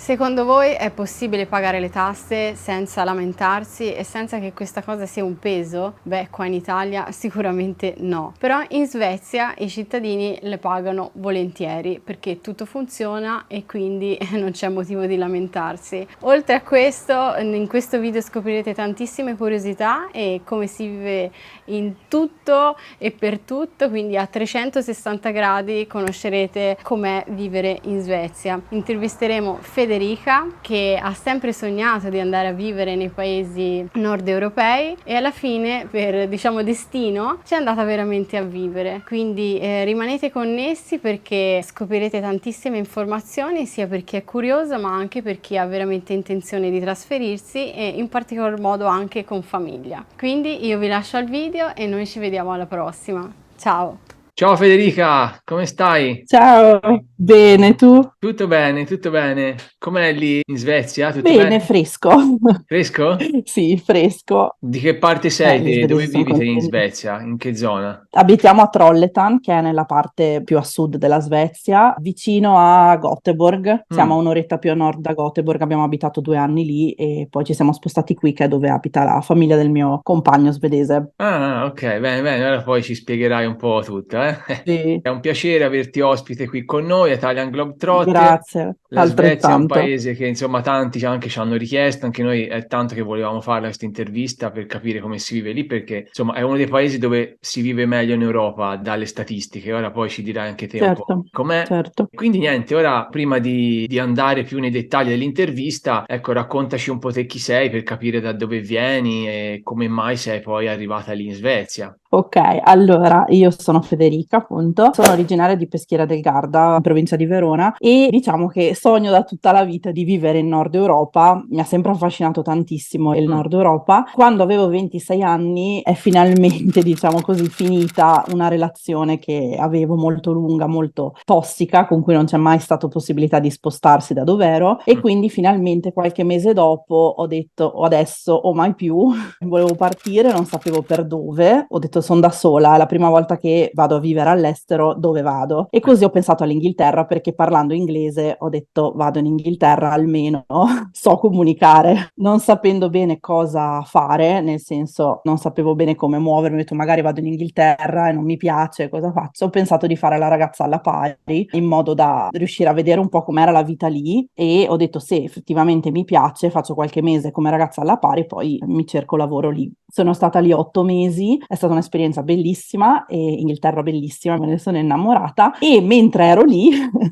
Secondo voi è possibile pagare le tasse senza lamentarsi e senza che questa cosa sia un peso? Beh, qua in Italia sicuramente no. Però in Svezia i cittadini le pagano volentieri perché tutto funziona e quindi non c'è motivo di lamentarsi. Oltre a questo, in questo video scoprirete tantissime curiosità e come si vive in tutto e per tutto, quindi a 360 gradi conoscerete com'è vivere in Svezia. Intervisteremo Federica, che ha sempre sognato di andare a vivere nei paesi nord europei e alla fine, per destino, ci è andata veramente a vivere. Quindi rimanete connessi perché scoprirete tantissime informazioni, sia per chi è curioso ma anche per chi ha veramente intenzione di trasferirsi e in particolar modo anche con famiglia. Quindi io vi lascio al video e noi ci vediamo alla prossima. Ciao! Ciao Federica, come stai? Ciao, bene, tu? Tutto bene, tutto bene. Com'è lì in Svezia? Tutto Bene, bene? fresco. Fresco? Sì, fresco. Di che parte sei Gli te? Dove svedesi sono vivi te in contenti. Svezia? In che zona? Abitiamo a Trollhättan, che è nella parte più a sud della Svezia, vicino a Göteborg. Siamo a Mm. un'oretta più a nord da Göteborg, abbiamo abitato 2 anni lì e poi ci siamo spostati qui, che è dove abita la famiglia del mio compagno svedese. Ah, ok, bene, bene, ora poi ci spiegherai un po' tutto, eh? Sì, È un piacere averti ospite qui con noi, Italian Globetrotter. grazie, La Svezia è un altrettanto. paese che insomma tanti anche ci hanno richiesto, anche noi è tanto che volevamo fare questa intervista per capire come si vive lì, perché insomma è uno dei paesi dove si vive meglio in Europa dalle statistiche, ora poi ci dirai anche te un po' Certo, com'è. certo. Quindi niente, ora prima di andare più nei dettagli dell'intervista, ecco, raccontaci un po' te chi sei per capire da dove vieni e come mai sei poi arrivata lì in Svezia. Ok, allora io sono Federica, appunto, sono originaria di Peschiera del Garda, in provincia di Verona, e diciamo che sogno da tutta la vita di vivere in Nord Europa, mi ha sempre affascinato tantissimo il Mm. Nord Europa. Quando avevo 26 anni è finalmente, diciamo così, finita una relazione che avevo molto lunga, molto tossica, con cui non c'è mai stata possibilità di spostarsi da dove ero, e Mm. quindi finalmente qualche mese dopo ho detto o adesso o mai più. Volevo partire, non sapevo per dove, ho detto sono da sola, è la prima volta che vado a vivere all'estero, dove vado? E così ho pensato all'Inghilterra perché parlando inglese ho detto vado in Inghilterra almeno so comunicare, non sapendo bene cosa fare, nel senso non sapevo bene come muovermi, ho detto magari vado in Inghilterra e non mi piace, cosa faccio? Ho pensato di fare la ragazza alla pari in modo da riuscire a vedere un po' com'era la vita lì e ho detto se effettivamente mi piace faccio qualche mese come ragazza alla pari, poi mi cerco lavoro lì. Sono stata lì 8 mesi, è stata un'esperienza bellissima, e Inghilterra bellissima, me ne sono innamorata e mentre ero lì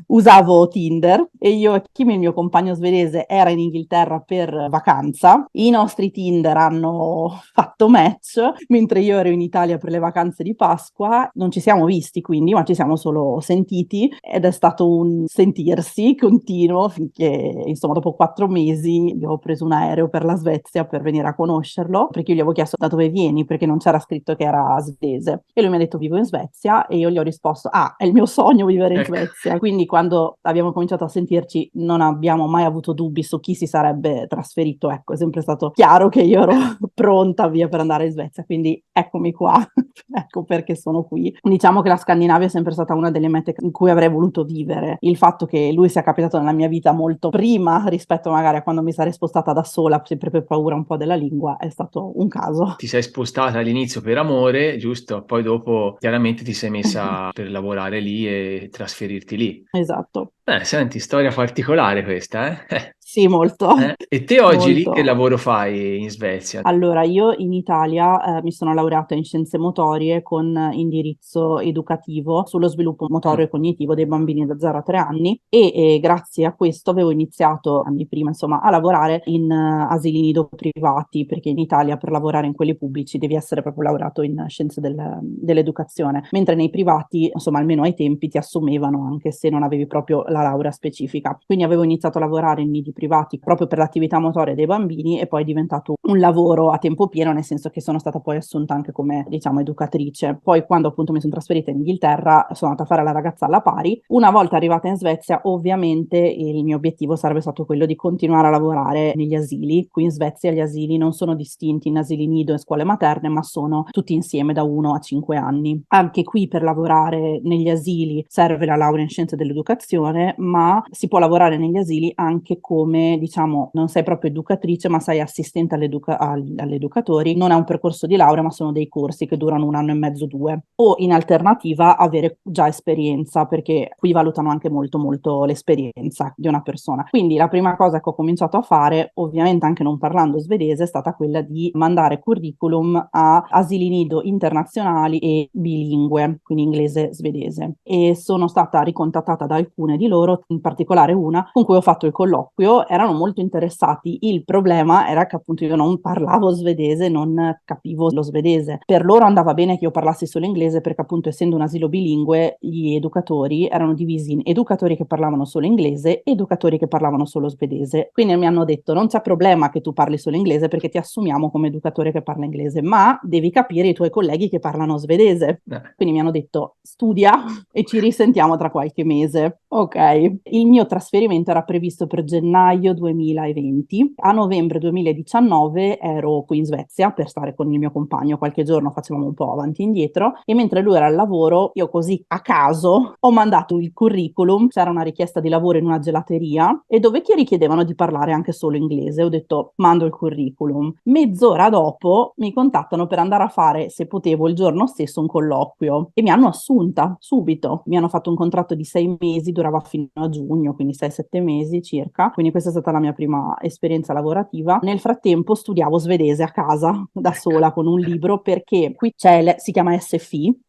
usavo Tinder e io e Kim, il mio compagno svedese, era in Inghilterra per vacanza. I nostri Tinder hanno fatto match, mentre io ero in Italia per le vacanze di Pasqua. Non ci siamo visti quindi, ma ci siamo solo sentiti ed è stato un sentirsi continuo finché, insomma, dopo 4 mesi io ho preso un aereo per la Svezia per venire a conoscerlo, perché io gli avevo chiesto da dove vieni, perché non c'era scritto che era svedese. E lui mi ha detto vivo in Svezia e io gli ho risposto ah, è il mio sogno vivere in Ecco. Svezia. Quindi quando abbiamo cominciato a sentirci non abbiamo mai avuto dubbi su chi si sarebbe trasferito, ecco, è sempre stato chiaro che io ero pronta via per andare in Svezia, quindi eccomi qua, ecco perché sono qui. Diciamo che la Scandinavia è sempre stata una delle mete in cui avrei voluto vivere. Il fatto che lui sia capitato nella mia vita molto prima rispetto magari a quando mi sarei spostata da sola, sempre per paura un po' della lingua, è stato un caso. Ti sei spostata all'inizio per amore, giusto? Poi dopo chiaramente ti sei messa per lavorare lì e trasferirti lì. Esatto. Senti, storia particolare questa, eh? Sì, molto, E te oggi lì che molto. lavoro fai in Svezia? Allora, io in Italia mi sono laureata in scienze motorie con indirizzo educativo sullo sviluppo motorio Mm. e cognitivo dei bambini da 0 a 3 anni e grazie a questo avevo iniziato anni prima, insomma, a lavorare in asili nido privati, perché in Italia per lavorare in quelli pubblici devi essere proprio laureato in scienze dell'educazione, mentre nei privati, insomma, almeno ai tempi ti assumevano anche se non avevi proprio la laurea specifica. Quindi avevo iniziato a lavorare in nidi privati proprio per l'attività motoria dei bambini e poi è diventato un lavoro a tempo pieno, nel senso che sono stata poi assunta anche come, diciamo, educatrice. Poi quando appunto mi sono trasferita in Inghilterra sono andata a fare la ragazza alla pari. Una volta arrivata in Svezia, ovviamente il mio obiettivo sarebbe stato quello di continuare a lavorare negli asili. Qui in Svezia gli asili non sono distinti in asili nido e scuole materne, ma sono tutti insieme da 1 a 5 anni. Anche qui per lavorare negli asili serve la laurea in scienze dell'educazione, ma si può lavorare negli asili anche come, diciamo, non sei proprio educatrice, ma sei assistente agli educatori. Non è un percorso di laurea, ma sono dei corsi che durano 1 anno e mezzo, 2. O in alternativa avere già esperienza, perché qui valutano anche molto molto l'esperienza di una persona. Quindi la prima cosa che ho cominciato a fare, ovviamente anche non parlando svedese, è stata quella di mandare curriculum a asili nido internazionali e bilingue, quindi inglese-svedese. E sono stata ricontattata da alcune di loro, in particolare una con cui ho fatto il colloquio. Erano molto interessati. Il problema era che appunto io non parlavo svedese, non capivo lo svedese. Per loro andava bene che io parlassi solo inglese, perché appunto essendo un asilo bilingue gli educatori erano divisi in educatori che parlavano solo inglese e educatori che parlavano solo svedese. Quindi mi hanno detto: non c'è problema che tu parli solo inglese perché ti assumiamo come educatore che parla inglese, ma devi capire i tuoi colleghi che parlano svedese. Quindi mi hanno detto: studia e ci risentiamo tra qualche mese. Ok, il mio trasferimento era previsto per gennaio 2020. A novembre 2019 ero qui in Svezia per stare con il mio compagno, qualche giorno facevamo un po' avanti e indietro, e mentre lui era al lavoro io così a caso ho mandato il curriculum. C'era una richiesta di lavoro in una gelateria e dove che richiedevano di parlare anche solo inglese. Ho detto: mando il curriculum. Mezz'ora dopo mi contattano per andare a fare, se potevo il giorno stesso, un colloquio e mi hanno assunta subito. Mi hanno fatto un contratto di 6 mesi, durava fino a giugno, quindi 6-7 mesi circa. Quindi questa è stata la mia prima esperienza lavorativa. Nel frattempo studiavo svedese a casa da sola con un libro, perché qui si chiama SFI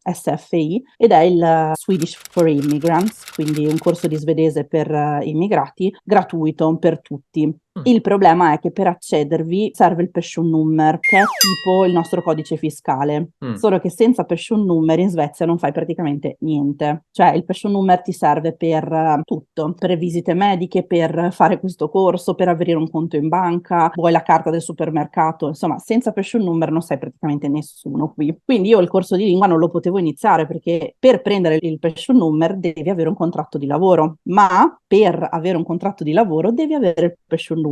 ed è il Swedish for Immigrants, quindi un corso di svedese per immigrati gratuito per tutti. Il problema è che per accedervi serve il personnummer, che è tipo il nostro codice fiscale, solo che senza personnummer in Svezia non fai praticamente niente. Cioè il personnummer ti serve per tutto, per visite mediche, per fare questo corso, per aprire un conto in banca, vuoi la carta del supermercato, insomma senza personnummer non sei praticamente nessuno qui. Quindi io il corso di lingua non lo potevo iniziare perché per prendere il personnummer devi avere un contratto di lavoro, ma per avere un contratto di lavoro devi avere il personnummer.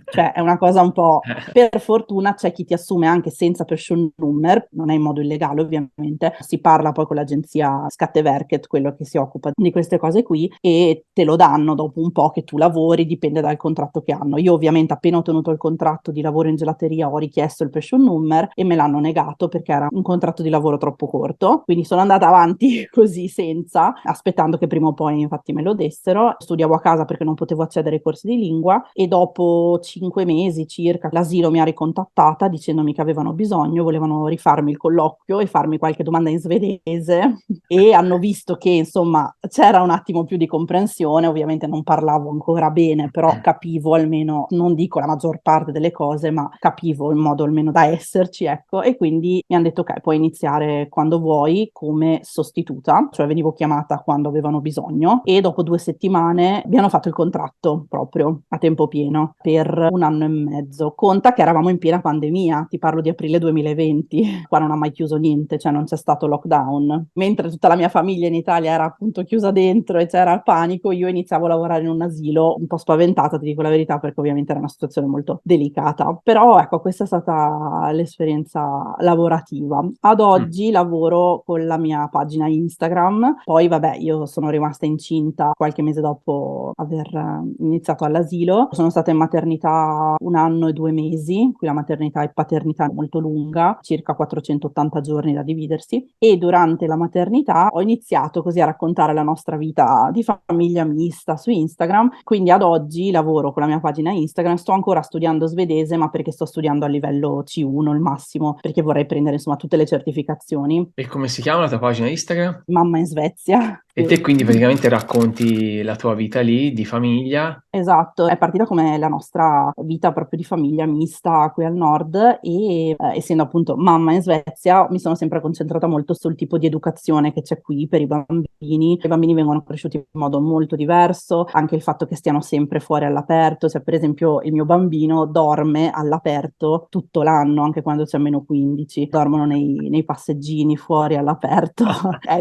Cioè è una cosa un po'... Per fortuna c'è chi ti assume anche senza personnummer, non è in modo illegale ovviamente, si parla poi con l'agenzia Skatteverket, quello che si occupa di queste cose qui, e te lo danno dopo un po' che tu lavori, dipende dal contratto che hanno. Io ovviamente appena ho ottenuto il contratto di lavoro in gelateria ho richiesto il personnummer e me l'hanno negato perché era un contratto di lavoro troppo corto, quindi sono andata avanti così senza, aspettando che prima o poi infatti me lo dessero. Studiavo a casa perché non potevo accedere ai corsi di lingua e dopo 5 mesi circa l'asilo mi ha ricontattata dicendomi che avevano bisogno, volevano rifarmi il colloquio e farmi qualche domanda in svedese e hanno visto che insomma c'era un attimo più di comprensione. Ovviamente non parlavo ancora bene, però capivo almeno, non dico la maggior parte delle cose, ma capivo in modo almeno da esserci, ecco, e quindi mi hanno detto: ok, puoi iniziare quando vuoi come sostituta, cioè venivo chiamata quando avevano bisogno, e dopo 2 settimane mi hanno fatto il contratto proprio a tempo pieno per 1 anno e mezzo. Conta che eravamo in piena pandemia, ti parlo di aprile 2020, qua non ha mai chiuso niente, cioè non c'è stato lockdown. Mentre tutta la mia famiglia in Italia era appunto chiusa dentro e c'era il panico, io iniziavo a lavorare in un asilo un po' spaventata, ti dico la verità, perché ovviamente era una situazione molto delicata. Però ecco, questa è stata l'esperienza lavorativa. Ad oggi lavoro con la mia pagina Instagram, poi vabbè, io sono rimasta incinta qualche mese dopo aver iniziato all'asilo. Sono stata in maternità 1 anno e 2 mesi, qui la maternità e paternità è molto lunga, circa 480 giorni da dividersi, e durante la maternità ho iniziato così a raccontare la nostra vita di famiglia mista su Instagram. Quindi ad oggi lavoro con la mia pagina Instagram, sto ancora studiando svedese, ma perché sto studiando a livello C1 il massimo, perché vorrei prendere insomma tutte le certificazioni. E come si chiama la tua pagina Instagram? Mamma in Svezia. E te quindi praticamente racconti la tua vita lì, di famiglia? Esatto, è partita come la nostra vita proprio di famiglia mista qui al nord e essendo appunto mamma in Svezia mi sono sempre concentrata molto sul tipo di educazione che c'è qui per i bambini i bambini vengono cresciuti in modo molto diverso, anche il fatto che stiano sempre fuori all'aperto, cioè per esempio il mio bambino dorme all'aperto tutto l'anno, anche quando c'è -15, dormono nei passeggini fuori all'aperto,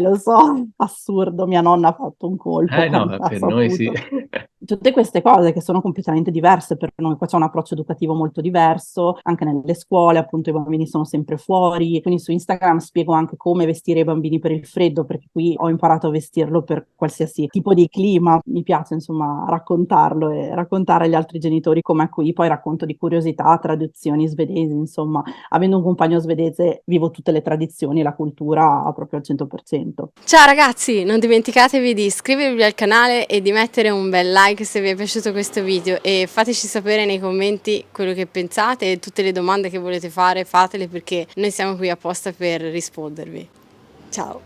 lo so, assurdo, mia nonna ha fatto un colpo No, quando ha per noi sì. saputo. Tutte queste cose che sono completamente diverse per noi, qua c'è un approccio educativo molto diverso, anche nelle scuole appunto i bambini sono sempre fuori, quindi su Instagram spiego anche come vestire i bambini per il freddo, perché qui ho imparato a vestirlo per qualsiasi tipo di clima, mi piace insomma raccontarlo e raccontare agli altri genitori com'è qui, poi racconto di curiosità, tradizioni svedesi, insomma, avendo un compagno svedese vivo tutte le tradizioni e la cultura proprio al 100%. Ciao ragazzi, non dimenticatevi di iscrivervi al canale e di mettere un bel like se vi è piaciuto questo video e fateci sapere nei commenti quello che pensate e tutte le domande che volete fare, fatele perché noi siamo qui apposta per rispondervi. Ciao!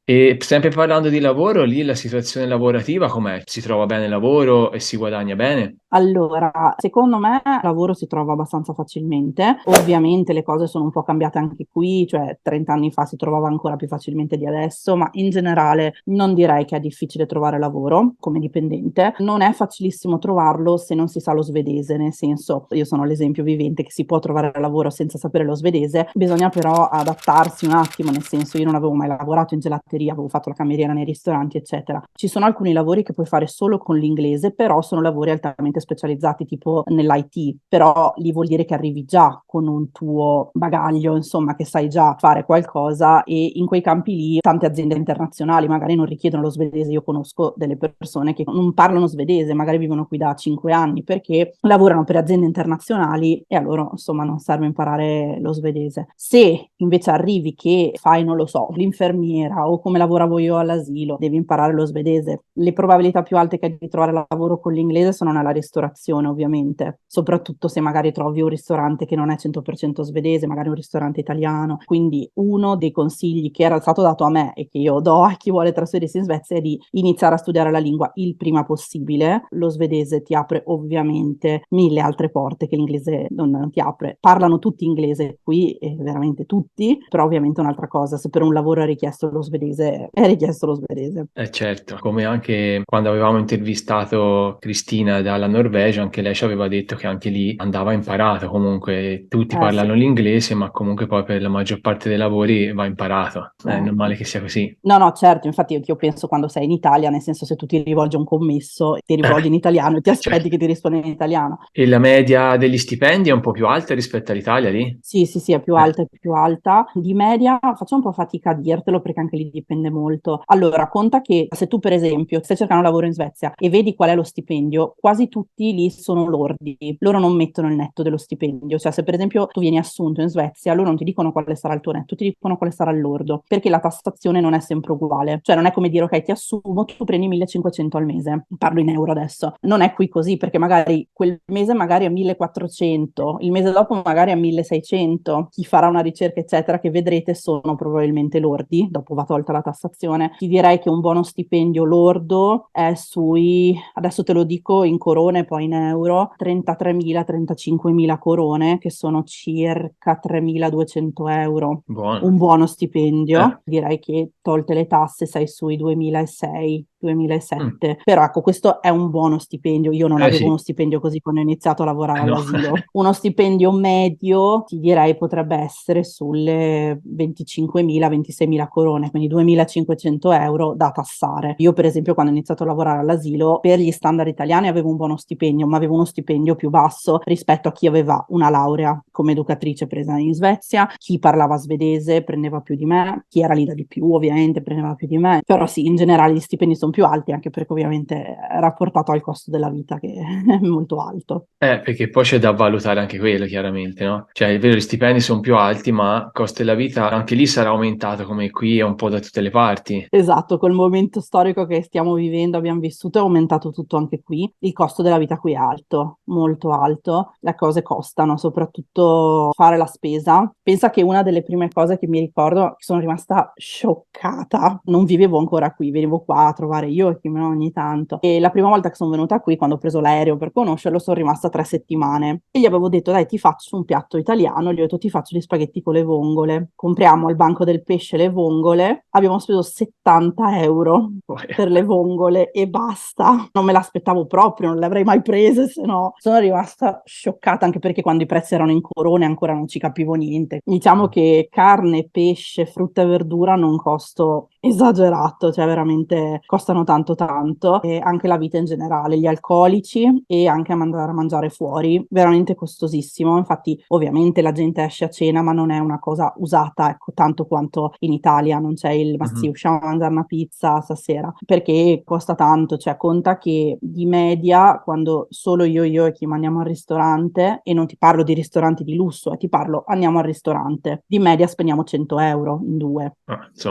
E sempre parlando di lavoro, lì la situazione lavorativa com'è? Si trova bene lavoro e si guadagna bene? Allora, secondo me il lavoro si trova abbastanza facilmente, ovviamente le cose sono un po' cambiate anche qui, cioè 30 anni fa si trovava ancora più facilmente di adesso, ma in generale non direi che è difficile trovare lavoro come dipendente, non è facilissimo trovarlo se non si sa lo svedese, nel senso, io sono l'esempio vivente che si può trovare lavoro senza sapere lo svedese, bisogna però adattarsi un attimo, nel senso io non avevo mai lavorato in gelateria, avevo fatto la cameriera nei ristoranti, eccetera. Ci sono alcuni lavori che puoi fare solo con l'inglese, però sono lavori altamente specializzati tipo nell'IT, però lì vuol dire che arrivi già con un tuo bagaglio, insomma, che sai già fare qualcosa e in quei campi lì tante aziende internazionali magari non richiedono lo svedese, io conosco delle persone che non parlano svedese, magari vivono qui da 5 anni perché lavorano per aziende internazionali e a loro insomma non serve imparare lo svedese. Se invece arrivi che fai, non lo so, l'infermiera o come lavoravo io all'asilo, devi imparare lo svedese, le probabilità più alte che hai di trovare lavoro con l'inglese sono nella ristorazione ovviamente, soprattutto se magari trovi un ristorante che non è 100% svedese, magari un ristorante italiano. Quindi uno dei consigli che era stato dato a me e che io do a chi vuole trasferirsi in Svezia è di iniziare a studiare la lingua il prima possibile. Lo svedese ti apre ovviamente mille altre porte che l'inglese non ti apre. Parlano tutti inglese qui, veramente tutti, però ovviamente è un'altra cosa, se per un lavoro è richiesto lo svedese, è richiesto lo svedese. Certo, come anche quando avevamo intervistato Cristina dalla Norvegia, anche lei ci aveva detto che anche lì andava imparato, comunque tutti parlano Sì. l'inglese, ma comunque poi per la maggior parte dei lavori va imparato, è normale che sia così. No, certo, infatti io penso quando sei in Italia, nel senso se tu ti rivolgi a un commesso, ti rivolgi in italiano e ti aspetti Certo. che ti risponda in italiano. E la media degli stipendi è un po' più alta rispetto all'Italia lì? Sì, è più alta, è più alta. Di media faccio un po' fatica a dirtelo perché anche lì dipende molto. Allora, conta che se tu per esempio stai cercando lavoro in Svezia e vedi qual è lo stipendio, quasi tutti lì sono lordi. Loro non mettono il netto dello stipendio. Cioè se per esempio tu vieni assunto in Svezia, loro non ti dicono quale sarà il tuo netto, ti dicono quale sarà il lordo, perché la tassazione non è sempre uguale. Cioè non è come dire ok, ti assumo, tu prendi 1500 al mese. Parlo in euro adesso. Non è qui così perché magari quel mese magari è 1400, il mese dopo magari è 1600. Chi farà una ricerca eccetera che vedrete sono probabilmente lordi, dopo va tolta la tassazione. Ti direi che un buono stipendio lordo è sui, adesso te lo dico in corone poi in euro, 33.000-35.000 corone, che sono circa 3.200 euro. Buono. Un buono stipendio, direi che tolte le tasse sei sui 2006, 2007, però ecco questo è un buono stipendio, io non avevo Sì. uno stipendio così quando ho iniziato a lavorare all'asilo, uno stipendio medio ti direi potrebbe essere sulle 25.000-26.000 corone, quindi 2.500 euro da tassare. Io per esempio quando ho iniziato a lavorare all'asilo per gli standard italiani avevo un buono stipendio, ma avevo uno stipendio più basso rispetto a chi aveva una laurea come educatrice presa in Svezia, chi parlava svedese prendeva più di me, chi era lì da di più ovviamente prendeva più di me, però sì, in generale gli stipendi sono più alti anche perché ovviamente è rapportato al costo della vita che è molto alto. Perché poi c'è da valutare anche quello, chiaramente, no? Cioè, è vero, gli stipendi sono più alti, ma il costo della vita anche lì sarà aumentato come qui, è un po' da tutte le parti. Esatto, col momento storico che stiamo vivendo, abbiamo vissuto, è aumentato tutto anche qui. Il costo della vita qui è alto, molto alto. Le cose costano, soprattutto fare la spesa. Pensa che una delle prime cose che mi ricordo, che sono rimasta scioccata, non vivevo ancora qui, venivo qua a trovare trovare io e chi me ogni tanto. E la prima volta che sono venuta qui, quando ho preso l'aereo per conoscerlo, sono rimasta 3 settimane e gli avevo detto dai, ti faccio un piatto italiano, gli ho detto ti faccio gli spaghetti con le vongole, compriamo al banco del pesce le vongole, abbiamo speso 70 € per le vongole e basta, non me l'aspettavo proprio, non le avrei mai prese, se no sono rimasta scioccata, anche perché quando i prezzi erano in corone ancora non ci capivo niente. Diciamo che carne, pesce, frutta e verdura hanno un costo esagerato, cioè veramente costano tanto tanto, e anche la vita in generale, gli alcolici e anche andare a mangiare fuori, veramente costosissimo. Infatti ovviamente la gente esce a cena, ma non è una cosa usata, ecco, tanto quanto in Italia, non c'è il ma sì, usciamo a mangiare una pizza stasera, perché costa tanto, cioè conta che di media, quando solo io e chi andiamo al ristorante, e non ti parlo di ristoranti di lusso, ti parlo andiamo al ristorante, di media spendiamo 100 € in due.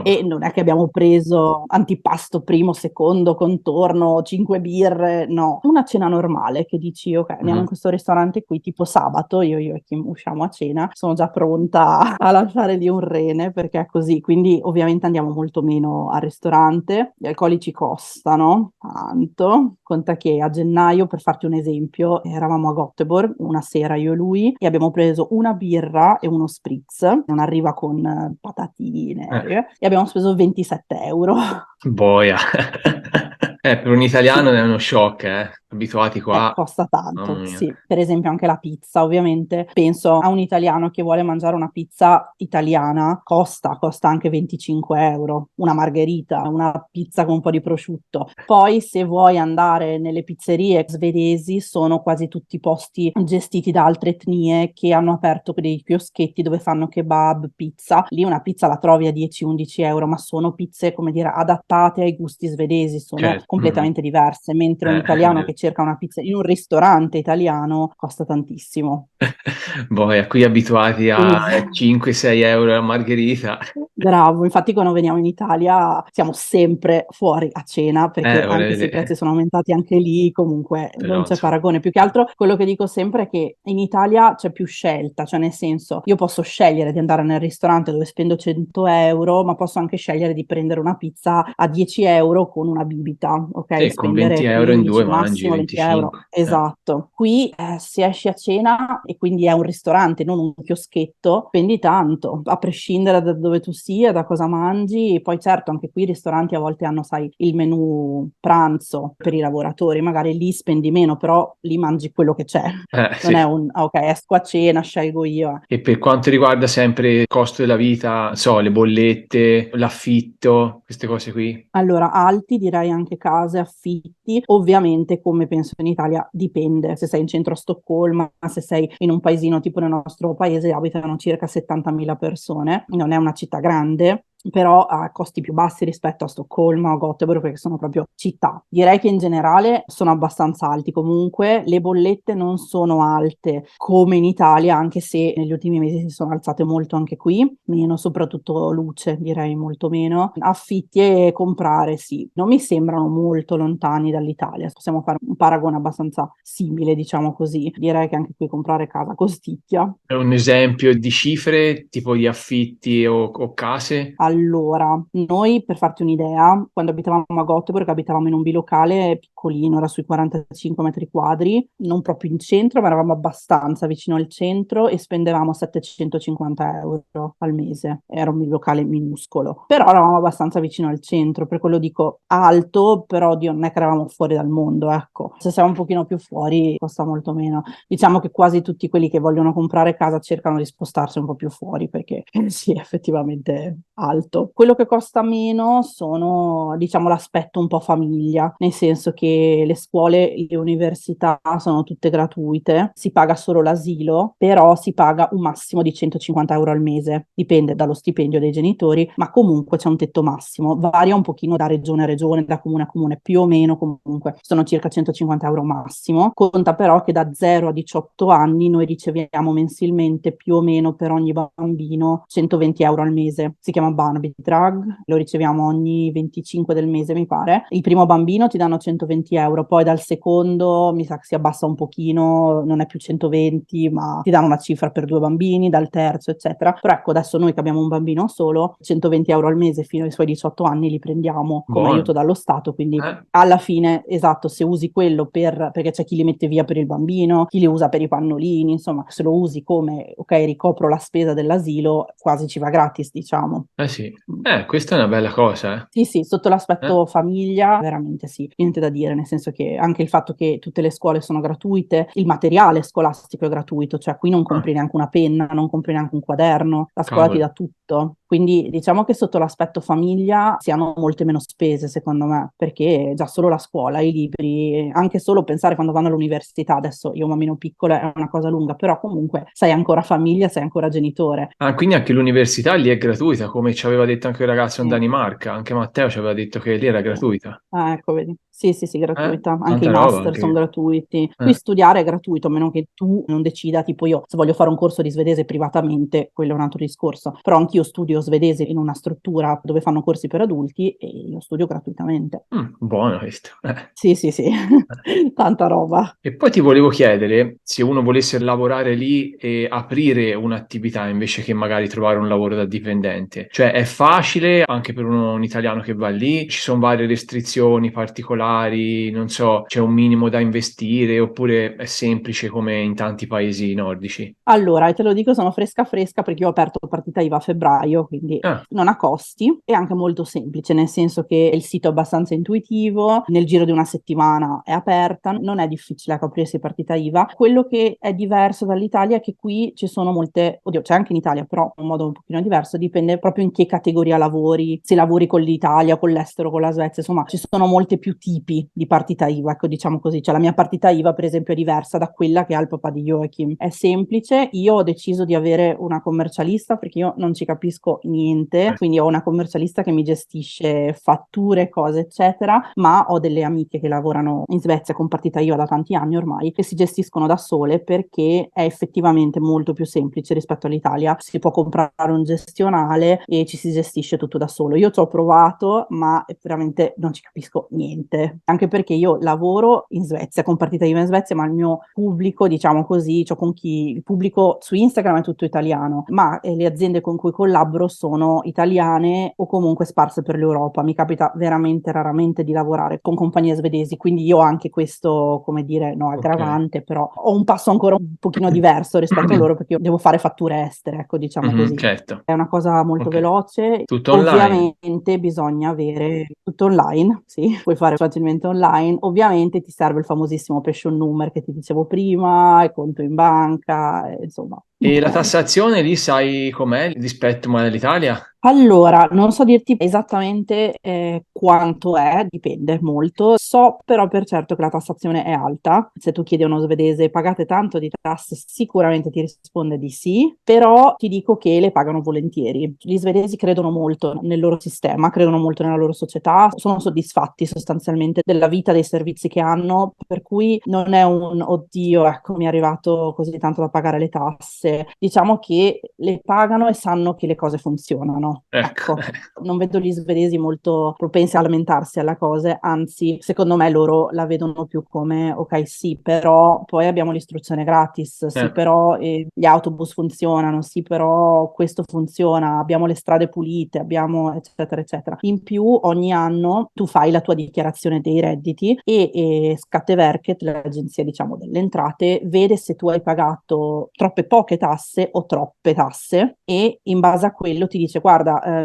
E non è che abbiamo preso antipasto primo, secondo, contorno, 5 birre, no. Una cena normale che dici, ok, andiamo in questo ristorante qui, tipo sabato, io e chi usciamo a cena, sono già pronta a lasciare lì un rene, perché è così. Quindi ovviamente andiamo molto meno al ristorante, gli alcolici costano tanto. Conta che a gennaio, per farti un esempio, eravamo a Göteborg una sera io e lui e abbiamo preso una birra e uno spritz, non arriva con patatine, e abbiamo speso 27 €. Boia. Per un italiano è uno shock, abituati qua. Costa tanto, Mamma mia. sì. Per esempio anche la pizza, ovviamente. Penso a un italiano che vuole mangiare una pizza italiana, costa anche 25 €. Una margherita, una pizza con un po' di prosciutto. Poi se vuoi andare nelle pizzerie svedesi, sono quasi tutti posti gestiti da altre etnie che hanno aperto dei chioschetti dove fanno kebab, pizza. Lì una pizza la trovi a 10-11 €, ma sono pizze, come dire, adattate ai gusti svedesi, sono Certo. completamente diverse, mentre un italiano che cerca una pizza in un ristorante italiano costa tantissimo. Boia, qui abituati a Quindi 5-6 € a margherita. bravo, infatti quando veniamo in Italia siamo sempre fuori a cena, perché Vorrei anche se i vedere. prezzi sono aumentati anche lì, comunque Però, non c'è insomma, paragone. Più che altro quello che dico sempre è che in Italia c'è più scelta, cioè nel senso io posso scegliere di andare nel ristorante dove spendo 100 €, ma posso anche scegliere di prendere una pizza a 10 € con una bibita, ok? con 20 Spendere € in 15, due mangi massimo 20 €. 25. Esatto. Qui se esci a cena e quindi è un ristorante, non un chioschetto, spendi tanto, a prescindere da dove tu sia, da cosa mangi. E poi certo, anche qui i ristoranti a volte hanno, sai, il menù pranzo per i lavoratori, magari lì spendi meno, però lì mangi quello che c'è. Non è Sì. ok, esco a cena, scelgo io. E per quanto riguarda sempre il costo della vita, le bollette, l'affitto, queste cose qui. Allora, alti direi anche case, affitti, ovviamente come penso in Italia dipende, se sei in centro a Stoccolma, se sei in un paesino tipo nel nostro paese abitano circa 70.000 persone, non è una città grande, però ha costi più bassi rispetto a Stoccolma o Göteborg, perché sono proprio città. Direi che in generale sono abbastanza alti. Comunque le bollette non sono alte come in Italia, anche se negli ultimi mesi si sono alzate molto anche qui, meno soprattutto luce, direi molto meno. Affitti e comprare, sì, non mi sembrano molto lontani dall'Italia, possiamo fare un paragone abbastanza simile, diciamo così. Direi che anche qui comprare casa costicchia. È un esempio di cifre, tipo di affitti o case? Allora, noi per farti un'idea, quando abitavamo a Göteborg abitavamo in un bilocale piccolino, era sui 45 metri quadri, non proprio in centro, ma eravamo abbastanza vicino al centro e spendevamo 750 € al mese. Era un bilocale minuscolo, però eravamo abbastanza vicino al centro, per quello dico alto, però Dio, non è che eravamo fuori dal mondo, ecco. Se siamo un pochino più fuori costa molto meno. Diciamo che quasi tutti quelli che vogliono comprare casa cercano di spostarsi un po' più fuori perché sì, effettivamente alto. Quello che costa meno sono, diciamo, l'aspetto un po' famiglia, nel senso che le scuole, le università sono tutte gratuite, si paga solo l'asilo, però si paga un massimo di 150 € al mese, dipende dallo stipendio dei genitori, ma comunque c'è un tetto massimo, varia un pochino da regione a regione, da comune a comune, più o meno comunque sono circa 150 € massimo. Conta però che da 0 a 18 anni noi riceviamo mensilmente più o meno per ogni bambino 120 € al mese, si chiama Arbitrag, lo riceviamo ogni 25 del mese mi pare. Il primo bambino ti danno 120 euro, poi dal secondo mi sa che si abbassa un pochino, non è più 120 ma ti danno una cifra per 2 bambini, dal terzo eccetera. Però ecco, adesso noi che abbiamo un bambino solo, 120 euro al mese fino ai suoi 18 anni li prendiamo come aiuto dallo Stato, quindi alla fine, esatto, se usi quello perché c'è chi li mette via per il bambino, chi li usa per i pannolini, insomma, se lo usi come, ok, ricopro la spesa dell'asilo, quasi ci va gratis, diciamo. Sì, questa è una bella cosa, Sì, sotto l'aspetto famiglia, veramente sì, niente da dire, nel senso che anche il fatto che tutte le scuole sono gratuite, il materiale scolastico è gratuito, cioè qui non compri neanche una penna, non compri neanche un quaderno, la scuola ti dà tutto. Quindi diciamo che sotto l'aspetto famiglia si hanno molte meno spese, secondo me, perché già solo la scuola, i libri, anche solo pensare quando vanno all'università, adesso io ho un bambino piccolo è una cosa lunga, però comunque sei ancora famiglia, sei ancora genitore. Quindi anche l'università lì è gratuita, come ci aveva detto anche il ragazzo in Danimarca, anche Matteo ci aveva detto che lì era gratuita. Ecco, vedi. Sì, gratuita. Anche Tanta i roba, master anche. sono gratuiti. Qui studiare è gratuito, a meno che tu non decida, tipo io, se voglio fare un corso di svedese privatamente, quello è un altro discorso. Però anch'io studio svedese in una struttura dove fanno corsi per adulti e io studio gratuitamente. Buono questo. Sì, tanta roba. E poi ti volevo chiedere se uno volesse lavorare lì e aprire un'attività invece che magari trovare un lavoro da dipendente. Cioè è facile anche per un italiano che va lì? Ci sono varie restrizioni particolari, non so, c'è un minimo da investire oppure è semplice come in tanti paesi nordici? Allora, e te lo dico, sono fresca perché io ho aperto partita IVA a febbraio, quindi non ha costi, è anche molto semplice, nel senso che il sito è abbastanza intuitivo, nel giro di una settimana è aperta, non è difficile aprirsi partita IVA. Quello che è diverso dall'Italia è che qui ci sono molte, oddio, c'è anche in Italia, però in modo un pochino diverso, dipende proprio in che categoria lavori, se lavori con l'Italia, con l'estero, con la Svezia, insomma, ci sono molti più tipi di partita IVA, ecco, diciamo così. Cioè la mia partita IVA, per esempio, è diversa da quella che ha il papà di Joachim. È semplice. Io ho deciso di avere una commercialista perché io non ci capisco niente, quindi ho una commercialista che mi gestisce fatture, cose eccetera, ma ho delle amiche che lavorano in Svezia con partita IVA da tanti anni ormai, che si gestiscono da sole perché è effettivamente molto più semplice rispetto all'Italia. Si può comprare un gestionale e ci si gestisce tutto da solo. Io ci ho provato, ma veramente non ci capisco niente, anche perché io lavoro in Svezia con partita IVA in Svezia, ma il mio pubblico, diciamo così, cioè con chi il pubblico su Instagram è tutto italiano, ma le aziende con cui collaboro sono italiane o comunque sparse per l'Europa. Mi capita veramente raramente di lavorare con compagnie svedesi, quindi io ho anche questo, come dire, no, aggravante, però ho un passo ancora un pochino diverso rispetto a loro perché io devo fare fatture estere, ecco, diciamo così. Certo. È una cosa molto veloce. Tutto online. Ovviamente bisogna avere tutto online, sì, puoi fare facilmente online. Ovviamente ti serve il famosissimo pension number che ti dicevo prima, il conto in banca, insomma. E la tassazione lì sai com'è rispetto magari all'Italia? Allora, non so dirti esattamente quanto è, dipende molto. So però per certo che la tassazione è alta. Se tu chiedi a uno svedese pagate tanto di tasse, sicuramente ti risponde di sì, però ti dico che le pagano volentieri. Gli svedesi credono molto nel loro sistema, credono molto nella loro società, sono soddisfatti sostanzialmente della vita, dei servizi che hanno, per cui non è un oddio, ecco, mi è arrivato così tanto da pagare le tasse. Diciamo che le pagano e sanno che le cose funzionano. Ecco, non vedo gli svedesi molto propensi a lamentarsi alle cose, anzi, secondo me loro la vedono più come, ok, sì, però poi abbiamo l'istruzione gratis, sì, però gli autobus funzionano, sì, però questo funziona, abbiamo le strade pulite, abbiamo eccetera, eccetera. In più, ogni anno tu fai la tua dichiarazione dei redditi e Skatteverket, l'agenzia, diciamo, delle entrate, vede se tu hai pagato troppe poche tasse o troppe tasse e in base a quello ti dice, guarda,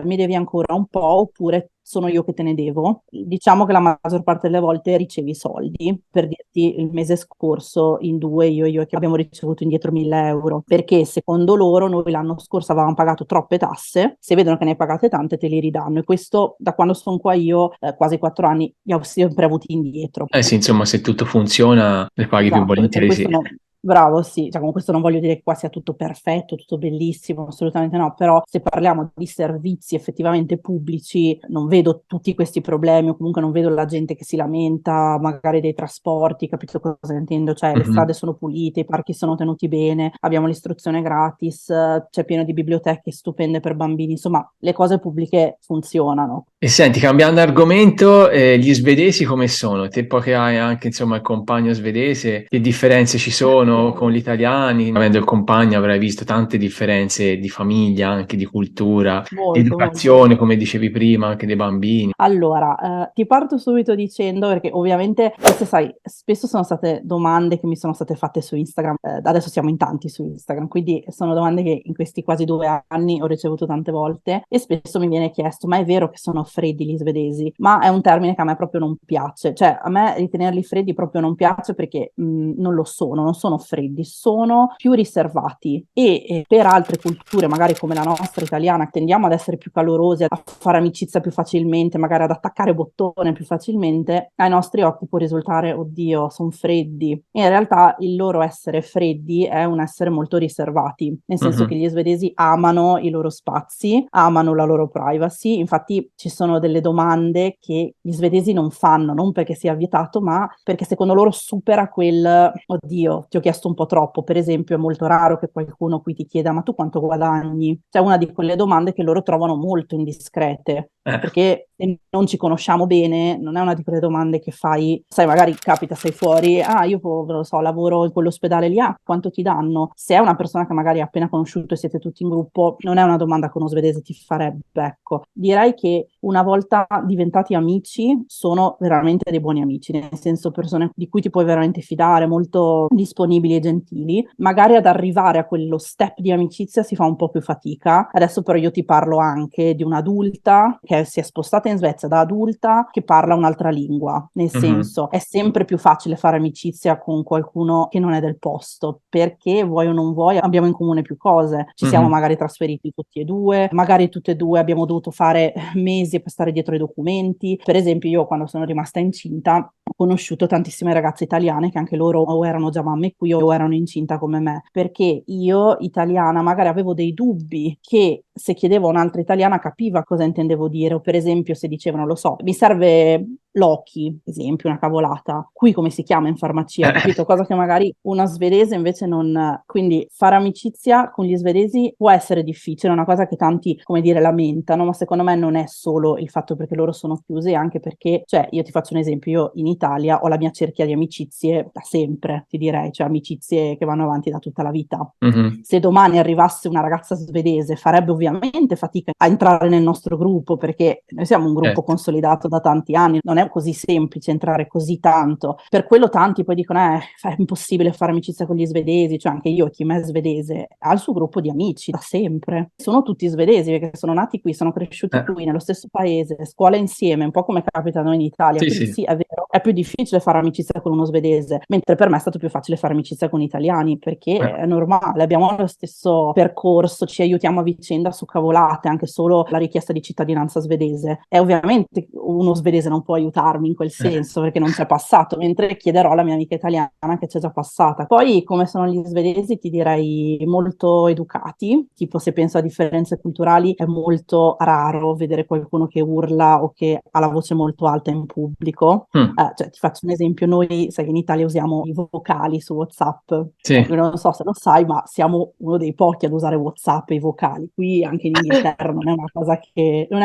mi devi ancora un po' oppure sono io che te ne devo. Diciamo che la maggior parte delle volte ricevi i soldi. Per dirti, il mese scorso in due io che abbiamo ricevuto indietro 1.000 euro perché secondo loro noi l'anno scorso avevamo pagato troppe tasse, se vedono che ne hai pagate tante te li ridanno e questo da quando sono qua io quasi 4 anni li ho sempre avuti indietro. Sì, insomma, se tutto funziona le paghi più Esatto, e per volentieri, questo sì. Bravo, sì, cioè con questo non voglio dire che qua sia tutto perfetto, tutto bellissimo, assolutamente no, però se parliamo di servizi effettivamente pubblici non vedo tutti questi problemi o comunque non vedo la gente che si lamenta magari dei trasporti, capito cosa intendo? Cioè le Mhm. strade sono pulite, i parchi sono tenuti bene, abbiamo l'istruzione gratis, c'è pieno di biblioteche stupende per bambini, insomma le cose pubbliche funzionano. E senti, cambiando argomento, gli svedesi come sono? Te poi che hai anche insomma il compagno svedese, che differenze ci sono con gli italiani? Avendo il compagno avrai visto tante differenze di famiglia, anche di cultura, di Molto, molto. educazione, come dicevi prima, anche dei bambini. Allora, ti parto subito dicendo, perché ovviamente queste, sai, spesso sono state domande che mi sono state fatte su Instagram, adesso siamo in tanti su Instagram, quindi sono domande che in questi quasi 2 anni ho ricevuto tante volte e spesso mi viene chiesto, ma è vero che sono freddi gli svedesi? Ma è un termine che a me proprio non piace, cioè a me ritenerli freddi proprio non piace perché non lo sono, non sono freddi, sono più riservati e per altre culture, magari come la nostra italiana, tendiamo ad essere più calorosi, a fare amicizia più facilmente, magari ad attaccare bottone più facilmente, ai nostri occhi può risultare, oddio, sono freddi. In realtà il loro essere freddi è un essere molto riservati, nel senso che Mhm. gli svedesi amano i loro spazi, amano la loro privacy, infatti ci sono delle domande che gli svedesi non fanno, non perché sia vietato, ma perché secondo loro supera quel, oddio, ti ho chiesto un po' troppo, per esempio è molto raro che qualcuno qui ti chieda, ma tu quanto guadagni? Cioè una di quelle domande che loro trovano molto indiscrete Eh, perché se non ci conosciamo bene, non è una di quelle domande che fai, sai, magari capita, sei fuori, ah, io lo so, lavoro in quell'ospedale lì, ah, quanto ti danno? Se è una persona che magari hai appena conosciuto e siete tutti in gruppo, non è una domanda che uno svedese ti farebbe, ecco. Direi che una volta diventati amici, sono veramente dei buoni amici, nel senso persone di cui ti puoi veramente fidare, molto disponibili e gentili. Magari ad arrivare a quello step di amicizia si fa un po' più fatica. Adesso però io ti parlo anche di un'adulta che si è spostata in Svezia da adulta che parla un'altra lingua, nel mhm. senso è sempre più facile fare amicizia con qualcuno che non è del posto, perché vuoi o non vuoi abbiamo in comune più cose, ci siamo Mhm. magari trasferiti tutti e due, magari tutte e due abbiamo dovuto fare mesi per stare dietro ai documenti, per esempio io quando sono rimasta incinta ho conosciuto tantissime ragazze italiane che anche loro o erano già mamme qui o erano incinta come me, perché io italiana magari avevo dei dubbi che se chiedevo a un'altra italiana capiva cosa intendevo dire, o per esempio se dicevano, lo so, mi serve Loki, esempio, una cavolata, qui come si chiama in farmacia, capito? Cosa che magari una svedese invece non... Quindi fare amicizia con gli svedesi può essere difficile, è una cosa che tanti, come dire, lamentano, ma secondo me non è solo il fatto perché loro sono chiusi, anche perché, cioè, io ti faccio un esempio, io in Italia ho la mia cerchia di amicizie da sempre, ti direi, cioè amicizie che vanno avanti da tutta la vita. Mhm. Se domani arrivasse una ragazza svedese, farebbe ovviamente fatica a entrare nel nostro gruppo perché noi siamo un gruppo Certo. consolidato da tanti anni, non è così semplice entrare così tanto. Per quello tanti poi dicono, è impossibile fare amicizia con gli svedesi, cioè anche io, chi me è svedese, ha il suo gruppo di amici da sempre. Sono tutti svedesi perché sono nati qui, sono cresciuti Eh, qui, nello stesso paese, scuola insieme, un po' come capita a noi in Italia. sì, Quindi sì. sì, è vero, è più difficile fare amicizia con uno svedese, mentre per me è stato più facile fare amicizia con italiani perché Eh, è normale, abbiamo lo stesso percorso, ci aiutiamo a vicenda su cavolate, anche solo la richiesta di cittadinanza svedese. E ovviamente uno svedese non può aiutarmi in quel eh. senso perché non c'è passato, mentre chiederò alla mia amica italiana che c'è già passata. Poi, come sono gli svedesi, ti direi molto educati, tipo se penso a differenze culturali, è molto raro vedere qualcuno che urla o che ha la voce molto alta in pubblico. Mm. Cioè, ti faccio un esempio, noi, sai, in Italia usiamo i vocali su WhatsApp, Sì. non so se lo sai, ma siamo uno dei pochi ad usare WhatsApp e i vocali. Qui anche in Inghilterra non è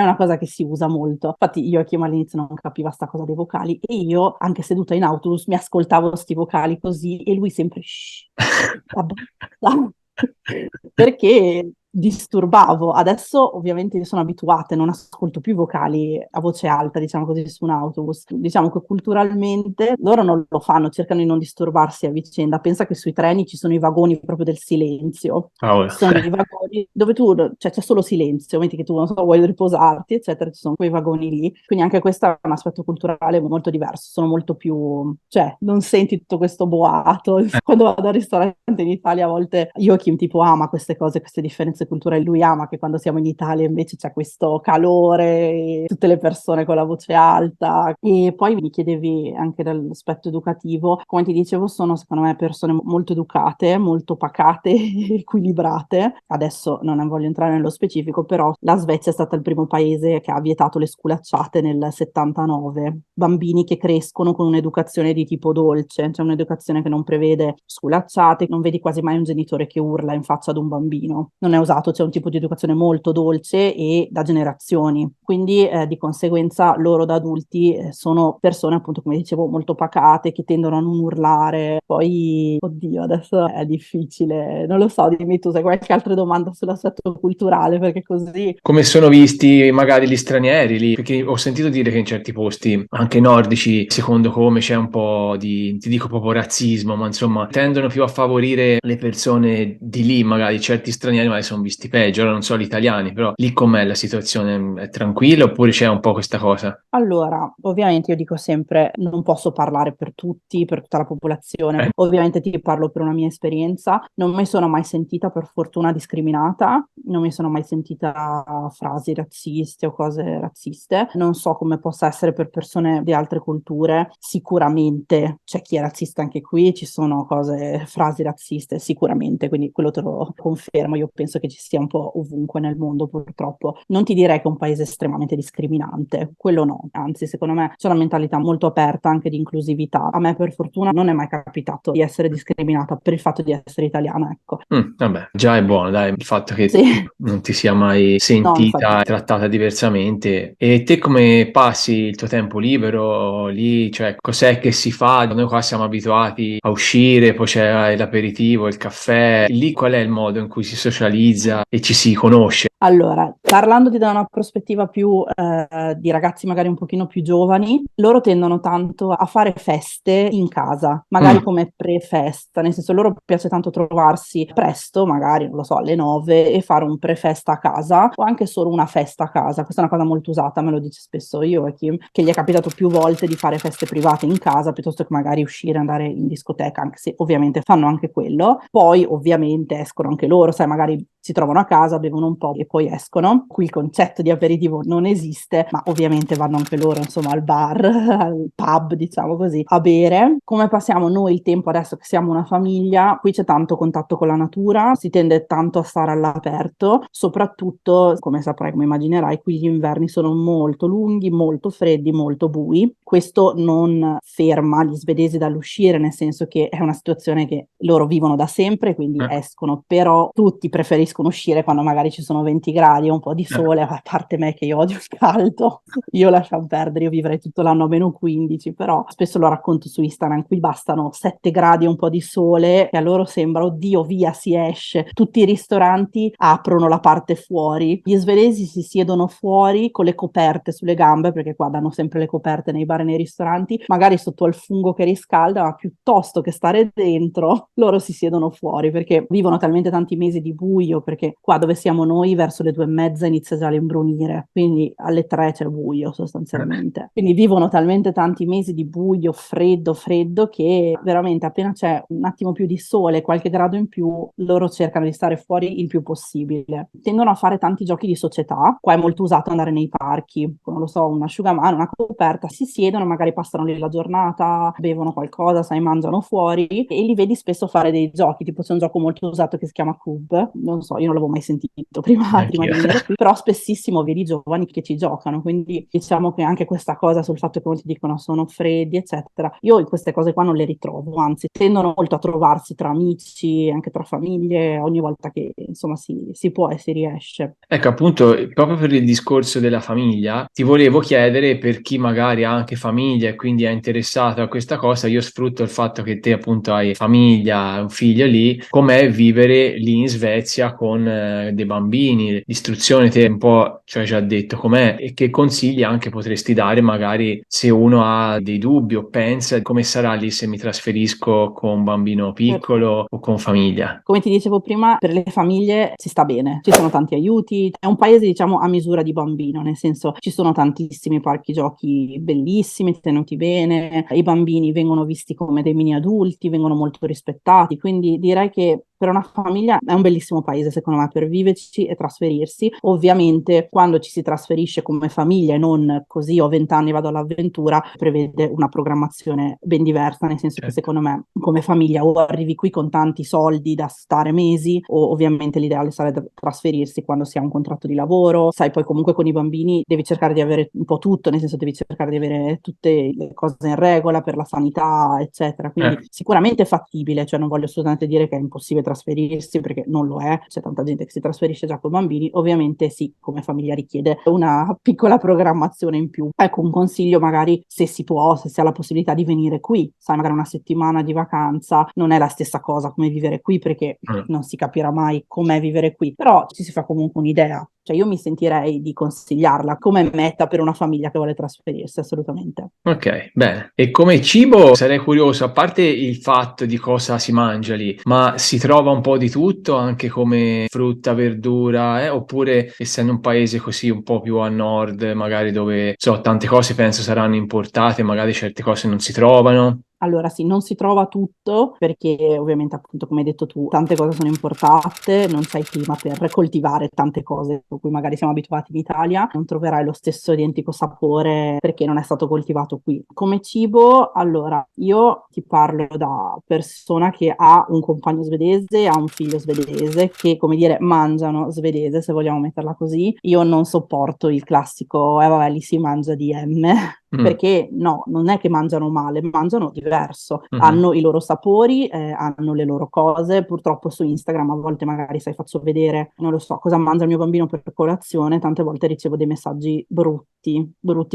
una cosa che si usa molto. Infatti io e Kim all'inizio non capiva sta cosa dei vocali e io, anche seduta in autobus, mi ascoltavo sti vocali così e lui sempre shh, abbassa. Perché disturbavo. Adesso ovviamente io sono abituata, non ascolto più vocali a voce alta, diciamo così, su un autobus. Diciamo che culturalmente loro non lo fanno, cercano di non disturbarsi a vicenda. Pensa che sui treni ci sono i vagoni proprio del silenzio. Cavolo. Ci sono dei vagoni dove tu, cioè c'è solo silenzio, metti che tu, non so, vuoi riposarti, eccetera, ci sono quei vagoni lì. Quindi anche questo è un aspetto culturale molto diverso, sono molto più, cioè non senti tutto questo boato. Quando vado al ristorante in Italia a volte Joachim tipo ama queste cose, queste differenze culturali lui ama, che quando siamo in Italia invece c'è questo calore, tutte le persone con la voce alta. E poi mi chiedevi anche dall'aspetto educativo, come ti dicevo sono secondo me persone molto educate, molto pacate e equilibrate. Adesso non voglio entrare nello specifico, però la Svezia è stata il primo paese che ha vietato le sculacciate nel 79. Bambini che crescono con un'educazione di tipo dolce, cioè un'educazione che non prevede sculacciate, non vedi quasi mai un genitore che urla in faccia ad un bambino. Non è usato, c'è un tipo di educazione molto dolce e da generazioni. Quindi di conseguenza loro da adulti sono persone appunto come dicevo molto pacate, che tendono a non urlare. Poi, oddio, adesso è difficile, non lo so, dimmi tu se hai qualche altra domanda sull'aspetto culturale, perché così... Come sono visti magari gli stranieri lì? Perché ho sentito dire che in certi posti, anche nordici, secondo come c'è un po' di, ti dico proprio razzismo, ma insomma, tendono più a favorire le persone di lì, magari certi stranieri magari sono visti peggio, ora non so gli italiani, però lì com'è la situazione? È tranquilla oppure c'è un po' questa cosa? Allora, ovviamente io dico sempre, non posso parlare per tutti, per tutta la popolazione, ovviamente ti parlo per una mia esperienza, non mi sono mai sentita per fortuna discriminata, non mi sono mai sentita frasi razziste o cose razziste, non so come possa essere per persone di altre culture, sicuramente c'è chi è razzista anche qui, ci sono cose, frasi razziste, sicuramente, quindi quello te lo confermo, io penso che ci sia un po' ovunque nel mondo purtroppo. Non ti direi che è un paese estremamente discriminante, quello no. Anzi, secondo me c'è una mentalità molto aperta anche di inclusività. A me per fortuna non è mai capitato di essere discriminata per il fatto di essere italiana, ecco. Vabbè, già è buono, dai, il fatto che Sì, non ti sia mai no, sentita infatti. e trattata diversamente. E te come passi il tuo tempo libero lì? Cioè, cos'è che si fa? Noi qua siamo abituati a uscire, poi c'è l'aperitivo, il caffè. Lì qual è il modo in cui si socializza e ci si conosce? Allora, parlandoti da una prospettiva più di ragazzi magari un pochino più giovani, loro tendono tanto a fare feste in casa, magari Mm, come pre-festa, nel senso loro piace tanto trovarsi presto, magari, non lo so, alle 9 e fare un pre-festa a casa o anche solo una festa a casa. Questa è una cosa molto usata, me lo dice spesso io e Kim, che gli è capitato più volte di fare feste private in casa piuttosto che magari uscire, andare in discoteca, anche se ovviamente fanno anche quello. Poi ovviamente escono anche loro, sai, magari si trovano a casa, bevono un po' e poi escono. Qui il concetto di aperitivo non esiste, ma ovviamente vanno anche loro, insomma, al bar, al pub, diciamo così, a bere. Come passiamo noi il tempo adesso che siamo una famiglia? Qui c'è tanto contatto con la natura, si tende tanto a stare all'aperto, soprattutto, come saprai, come immaginerai, qui gli inverni sono molto lunghi, molto freddi, molto bui. Questo non ferma gli svedesi dall'uscire, nel senso che è una situazione che loro vivono da sempre, quindi eh, escono, però tutti preferiscono uscire quando magari ci sono 20 gradi e un po' di eh. sole, a parte me che io odio il caldo, io lasciamo perdere, io vivrei tutto l'anno a meno 15, però spesso lo racconto su Instagram, qui bastano 7 gradi e un po' di sole e a loro sembra, oddio, via, si esce. Tutti i ristoranti aprono la parte fuori, gli svedesi si siedono fuori con le coperte sulle gambe, perché qua danno sempre le coperte nei bar e nei ristoranti, magari sotto al fungo che riscalda, ma piuttosto che stare dentro, loro si siedono fuori, perché vivono talmente tanti mesi di buio, perché qua dove siamo noi verso le 2:30 inizia già l'imbrunire, quindi alle 3 c'è buio sostanzialmente. Quindi vivono talmente tanti mesi di buio, freddo, freddo, che veramente appena c'è un attimo più di sole, qualche grado in più, loro cercano di stare fuori il più possibile. Tendono a fare tanti giochi di società, qua è molto usato andare nei parchi, non lo so, un asciugamano, una coperta, si siedono, magari passano lì la giornata, bevono qualcosa, sai, mangiano fuori e li vedi spesso fare dei giochi, tipo c'è un gioco molto usato che si chiama Cube, non so, io non l'avevo mai sentito prima Anch'io. di venire qui, però spessissimo vedi giovani che ci giocano, quindi diciamo che anche questa cosa sul fatto che molti dicono sono freddi, eccetera, io in queste cose qua non le ritrovo, anzi tendono molto a trovarsi tra amici, anche tra famiglie, ogni volta che insomma si può e si riesce. Ecco, appunto, proprio per il discorso della famiglia, ti volevo chiedere per chi magari ha anche famiglia e quindi è interessato a questa cosa, io sfrutto il fatto che te appunto hai famiglia, un figlio lì, com'è vivere lì in Svezia con dei bambini, l'istruzione te un po' ci hai già detto com'è e che consigli anche potresti dare magari se uno ha dei dubbi o pensa come sarà lì se mi trasferisco con un bambino piccolo o con famiglia. Come ti dicevo prima, per le famiglie si sta bene, ci sono tanti aiuti, è un paese diciamo a misura di bambino, nel senso ci sono tantissimi parchi giochi bellissimi, tenuti bene, i bambini vengono visti come dei mini adulti, vengono molto rispettati, quindi direi che per una famiglia è un bellissimo paese, secondo me, per viverci e trasferirsi. Ovviamente, quando ci si trasferisce come famiglia e non così ho 20 anni vado all'avventura, prevede una programmazione ben diversa, nel senso che secondo me come famiglia o arrivi qui con tanti soldi da stare mesi, o ovviamente l'ideale sarebbe trasferirsi quando si ha un contratto di lavoro. Sai, poi comunque con i bambini devi cercare di avere un po' tutto, nel senso devi cercare di avere tutte le cose in regola per la sanità, eccetera. Quindi sicuramente è fattibile, cioè non voglio assolutamente dire che è impossibile trasferirsi, perché non lo è. C'è tanta gente che si trasferisce già con bambini. Ovviamente sì, come famiglia richiede una piccola programmazione in più. Ecco, un consiglio magari, se si può, se si ha la possibilità di venire qui, sai, magari una settimana di vacanza, non è la stessa cosa come vivere qui, perché non si capirà mai com'è vivere qui, però ci si fa comunque un'idea. Cioè io mi sentirei di consigliarla come meta per una famiglia che vuole trasferirsi, assolutamente. Ok, bene. E come cibo sarei curioso, a parte il fatto di cosa si mangia lì, ma si trova un po' di tutto, anche come frutta, verdura, oppure essendo un paese così un po' più a nord, magari dove so, tante cose penso saranno importate, magari certe cose non si trovano. Allora sì, non si trova tutto perché ovviamente appunto come hai detto tu tante cose sono importate, non c'è il clima per coltivare tante cose a cui magari siamo abituati in Italia, non troverai lo stesso identico sapore perché non è stato coltivato qui. Come cibo, allora io ti parlo da persona che ha un compagno svedese, ha un figlio svedese che come dire mangiano svedese se vogliamo metterla così. Io non sopporto il classico, vabbè lì si mangia DM. Perché no, non è che mangiano male, mangiano diverso, hanno i loro sapori, hanno le loro cose. Purtroppo su Instagram a volte magari sai faccio vedere, non lo so, cosa mangia il mio bambino per colazione, tante volte ricevo dei messaggi brutti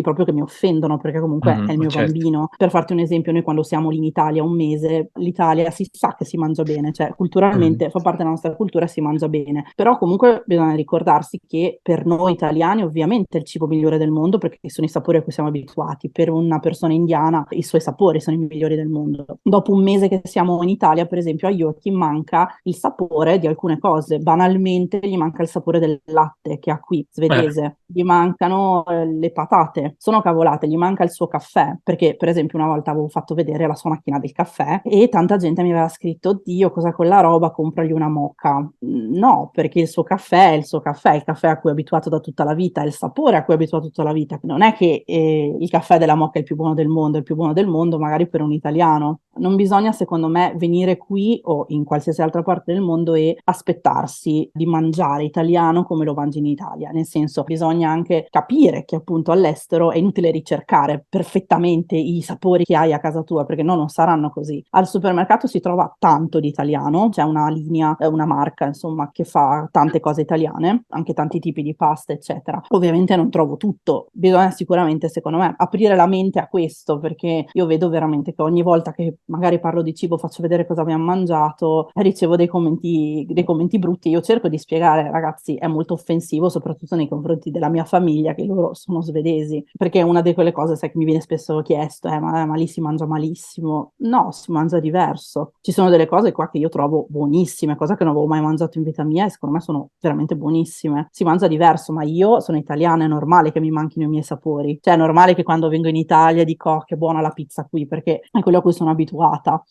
proprio che mi offendono perché comunque è il mio bambino. Per farti un esempio, noi quando siamo lì in Italia un mese, l'Italia si sa che si mangia bene, cioè culturalmente fa parte della nostra cultura e si mangia bene, però comunque bisogna ricordarsi che per noi italiani ovviamente è il cibo migliore del mondo perché sono i sapori a cui siamo abituati. Per una persona indiana i suoi sapori sono i migliori del mondo. Dopo un mese che siamo in Italia, per esempio, a Joachim manca il sapore di alcune cose. Banalmente gli manca il sapore del latte che ha qui, svedese. Gli mancano le patate. Sono cavolate, gli manca il suo caffè. Perché, per esempio, una volta avevo fatto vedere la sua macchina del caffè e tanta gente mi aveva scritto: Oddio, cosa con la roba? Compragli una moka. No, perché il suo caffè è il suo caffè, il caffè a cui è abituato da tutta la vita, è il sapore a cui è abituato tutta la vita. Non è che il caffè della Moka è il più buono del mondo, è il più buono del mondo magari per un italiano. Non bisogna, secondo me, venire qui o in qualsiasi altra parte del mondo e aspettarsi di mangiare italiano come lo mangi in Italia. Nel senso, bisogna anche capire che appunto all'estero è inutile ricercare perfettamente i sapori che hai a casa tua, perché no, non saranno così. Al supermercato si trova tanto di italiano, c'è una linea, una marca, insomma, che fa tante cose italiane, anche tanti tipi di pasta, eccetera. Ovviamente non trovo tutto, bisogna sicuramente, secondo me, aprire la mente a questo, perché io vedo veramente che ogni volta che magari parlo di cibo, faccio vedere cosa abbiamo mangiato, ricevo dei commenti brutti. Io cerco di spiegare, ragazzi, è molto offensivo, soprattutto nei confronti della mia famiglia, che loro sono svedesi, perché una di quelle cose, sai, che mi viene spesso chiesto, ma lì si mangia malissimo. No, si mangia diverso. Ci sono delle cose qua che io trovo buonissime, cose che non avevo mai mangiato in vita mia e secondo me sono veramente buonissime. Si mangia diverso, ma io sono italiana, è normale che mi manchino i miei sapori. Cioè, è normale che quando vengo in Italia dico "Oh, che buona la pizza qui", perché è quello a cui sono abituata.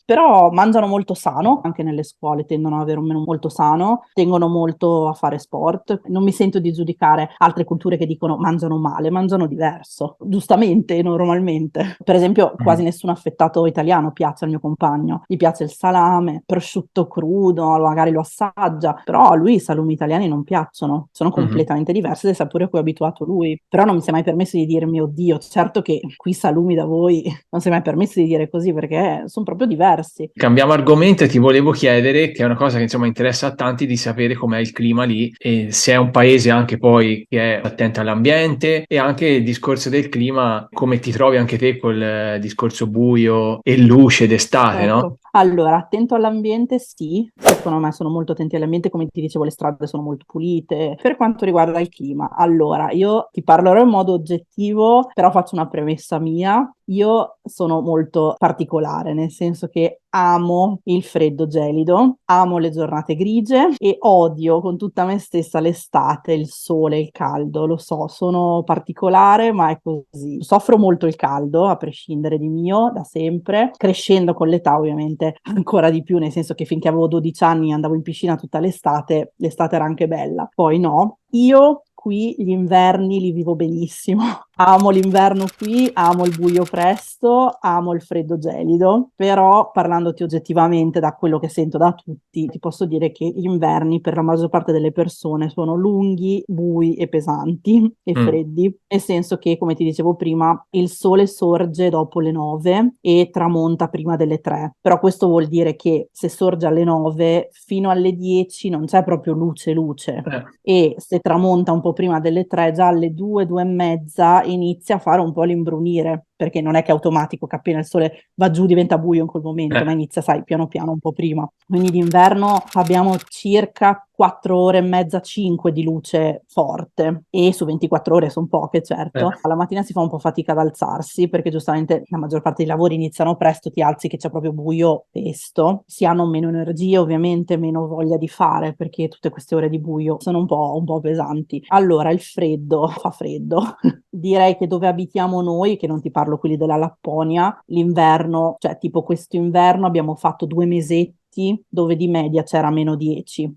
Però mangiano molto sano, anche nelle scuole tendono ad avere un menù molto sano, tengono molto a fare sport. Non mi sento di giudicare altre culture che dicono mangiano male, mangiano diverso, giustamente, normalmente. Per esempio, quasi nessun affettato italiano piace al mio compagno. Gli piace il salame, prosciutto crudo, magari lo assaggia, però a lui i salumi italiani non piacciono, sono completamente diversi dai sapori a cui è abituato lui. Però non mi si è mai permesso di dirmi oddio, certo che qui i salumi da voi non si è mai permesso di dire così perché sono proprio diversi. Cambiamo argomento e ti volevo chiedere, che è una cosa che insomma interessa a tanti, di sapere com'è il clima lì e se è un paese anche poi che è attento all'ambiente e anche il discorso del clima, come ti trovi anche te col discorso buio e luce d'estate, no? Allora, attento all'ambiente, sì, secondo me sono molto attenti all'ambiente, come ti dicevo, le strade sono molto pulite. Per quanto riguarda il clima, allora, io ti parlerò in modo oggettivo, però faccio una premessa mia. Io sono molto particolare, nel senso che amo il freddo gelido, amo le giornate grigie e odio con tutta me stessa l'estate, il sole, il caldo. Lo so, sono particolare, ma è così. Soffro molto il caldo, a prescindere di mio, da sempre. Crescendo con l'età, ovviamente, ancora di più, nel senso che finché avevo 12 anni andavo in piscina tutta l'estate, l'estate era anche bella. Poi no. Io qui gli inverni li vivo benissimo. Amo l'inverno qui, amo il buio presto, amo il freddo gelido, però parlandoti oggettivamente da quello che sento da tutti, ti posso dire che gli inverni per la maggior parte delle persone sono lunghi, bui e pesanti e freddi, nel senso che, come ti dicevo prima, il sole sorge dopo le 9 e tramonta prima delle 3, però questo vuol dire che se sorge alle 9 fino alle 10 non c'è proprio luce, e se tramonta un po' prima delle 3, già alle 2, 2 e mezza inizia a fare un po' l'imbrunire, perché non è che è automatico che appena il sole va giù diventa buio in quel momento, ma inizia, sai, piano piano un po' prima. Quindi d'inverno abbiamo circa 4 ore e mezza, 5 di luce forte, e su 24 ore sono poche, certo. Alla mattina si fa un po' fatica ad alzarsi, perché giustamente la maggior parte dei lavori iniziano presto, ti alzi che c'è proprio buio pesto, si hanno meno energie, ovviamente meno voglia di fare, perché tutte queste ore di buio sono un po' pesanti. Allora, il freddo, fa freddo. Direi che dove abitiamo noi, che non ti parlo quelli della Lapponia, l'inverno, cioè tipo questo inverno abbiamo fatto 2 mesetti dove di media c'era -10.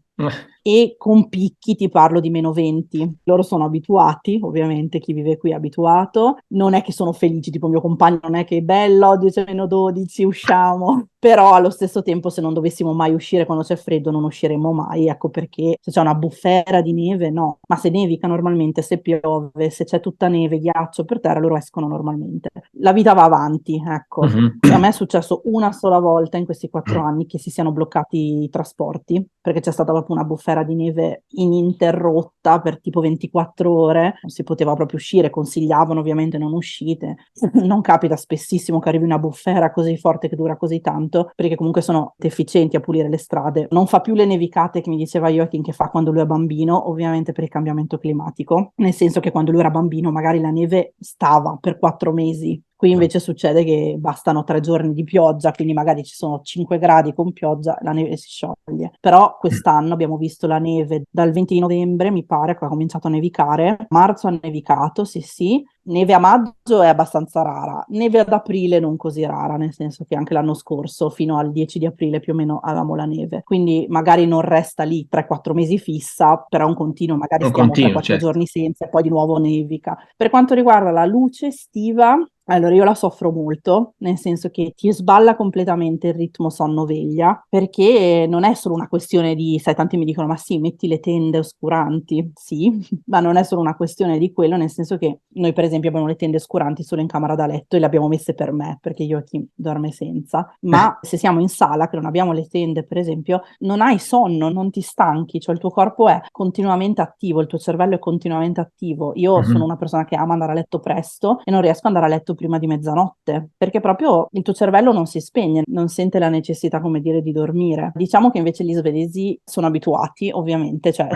E con picchi ti parlo di -20. Loro sono abituati, ovviamente chi vive qui è abituato, non è che sono felici, tipo il mio compagno non è che è bello, oggi c'è -12, usciamo, però allo stesso tempo se non dovessimo mai uscire quando c'è freddo non usciremo mai, ecco perché se c'è una bufera di neve no, ma se nevica normalmente, se piove, se c'è tutta neve, ghiaccio per terra, loro escono normalmente. La vita va avanti, ecco. A me è successo una sola volta in questi 4 anni che si siano bloccati i trasporti, perché c'è stata proprio una bufera di neve ininterrotta per tipo 24 ore, non si poteva proprio uscire, consigliavano ovviamente non uscite. Non capita spessissimo che arrivi una bufera così forte che dura così tanto, perché comunque sono efficienti a pulire le strade. Non fa più le nevicate che mi diceva Joachim che fa quando lui è bambino, ovviamente per il cambiamento climatico, nel senso che quando lui era bambino magari la neve stava per 4 mesi. Qui invece succede che bastano 3 giorni di pioggia, quindi magari ci sono 5 gradi con pioggia, la neve si scioglie. Però quest'anno abbiamo visto la neve dal 20 di novembre, mi pare, che ha cominciato a nevicare. Marzo ha nevicato, sì. Neve a maggio è abbastanza rara, neve ad aprile non così rara, nel senso che anche l'anno scorso, fino al 10 di aprile più o meno, avevamo la neve. Quindi magari non resta lì 3-4 mesi fissa, però un continuo, magari stiamo 3-4 giorni senza e poi di nuovo nevica. Per quanto riguarda la luce estiva, allora io la soffro molto, nel senso che ti sballa completamente il ritmo sonno-veglia, perché non è solo una questione di, sai, tanti mi dicono, ma sì, metti le tende oscuranti, sì, ma non è solo una questione di quello, nel senso che noi per esempio abbiamo le tende oscuranti solo in camera da letto e le abbiamo messe per me, perché Joachim dorme senza, ma se siamo in sala, che non abbiamo le tende per esempio, non hai sonno, non ti stanchi, cioè il tuo corpo è continuamente attivo, il tuo cervello è continuamente attivo. Io sono una persona che ama andare a letto presto e non riesco ad andare a letto prima di mezzanotte, perché proprio il tuo cervello non si spegne, non sente la necessità, come dire, di dormire. Diciamo che invece gli svedesi sono abituati, ovviamente, cioè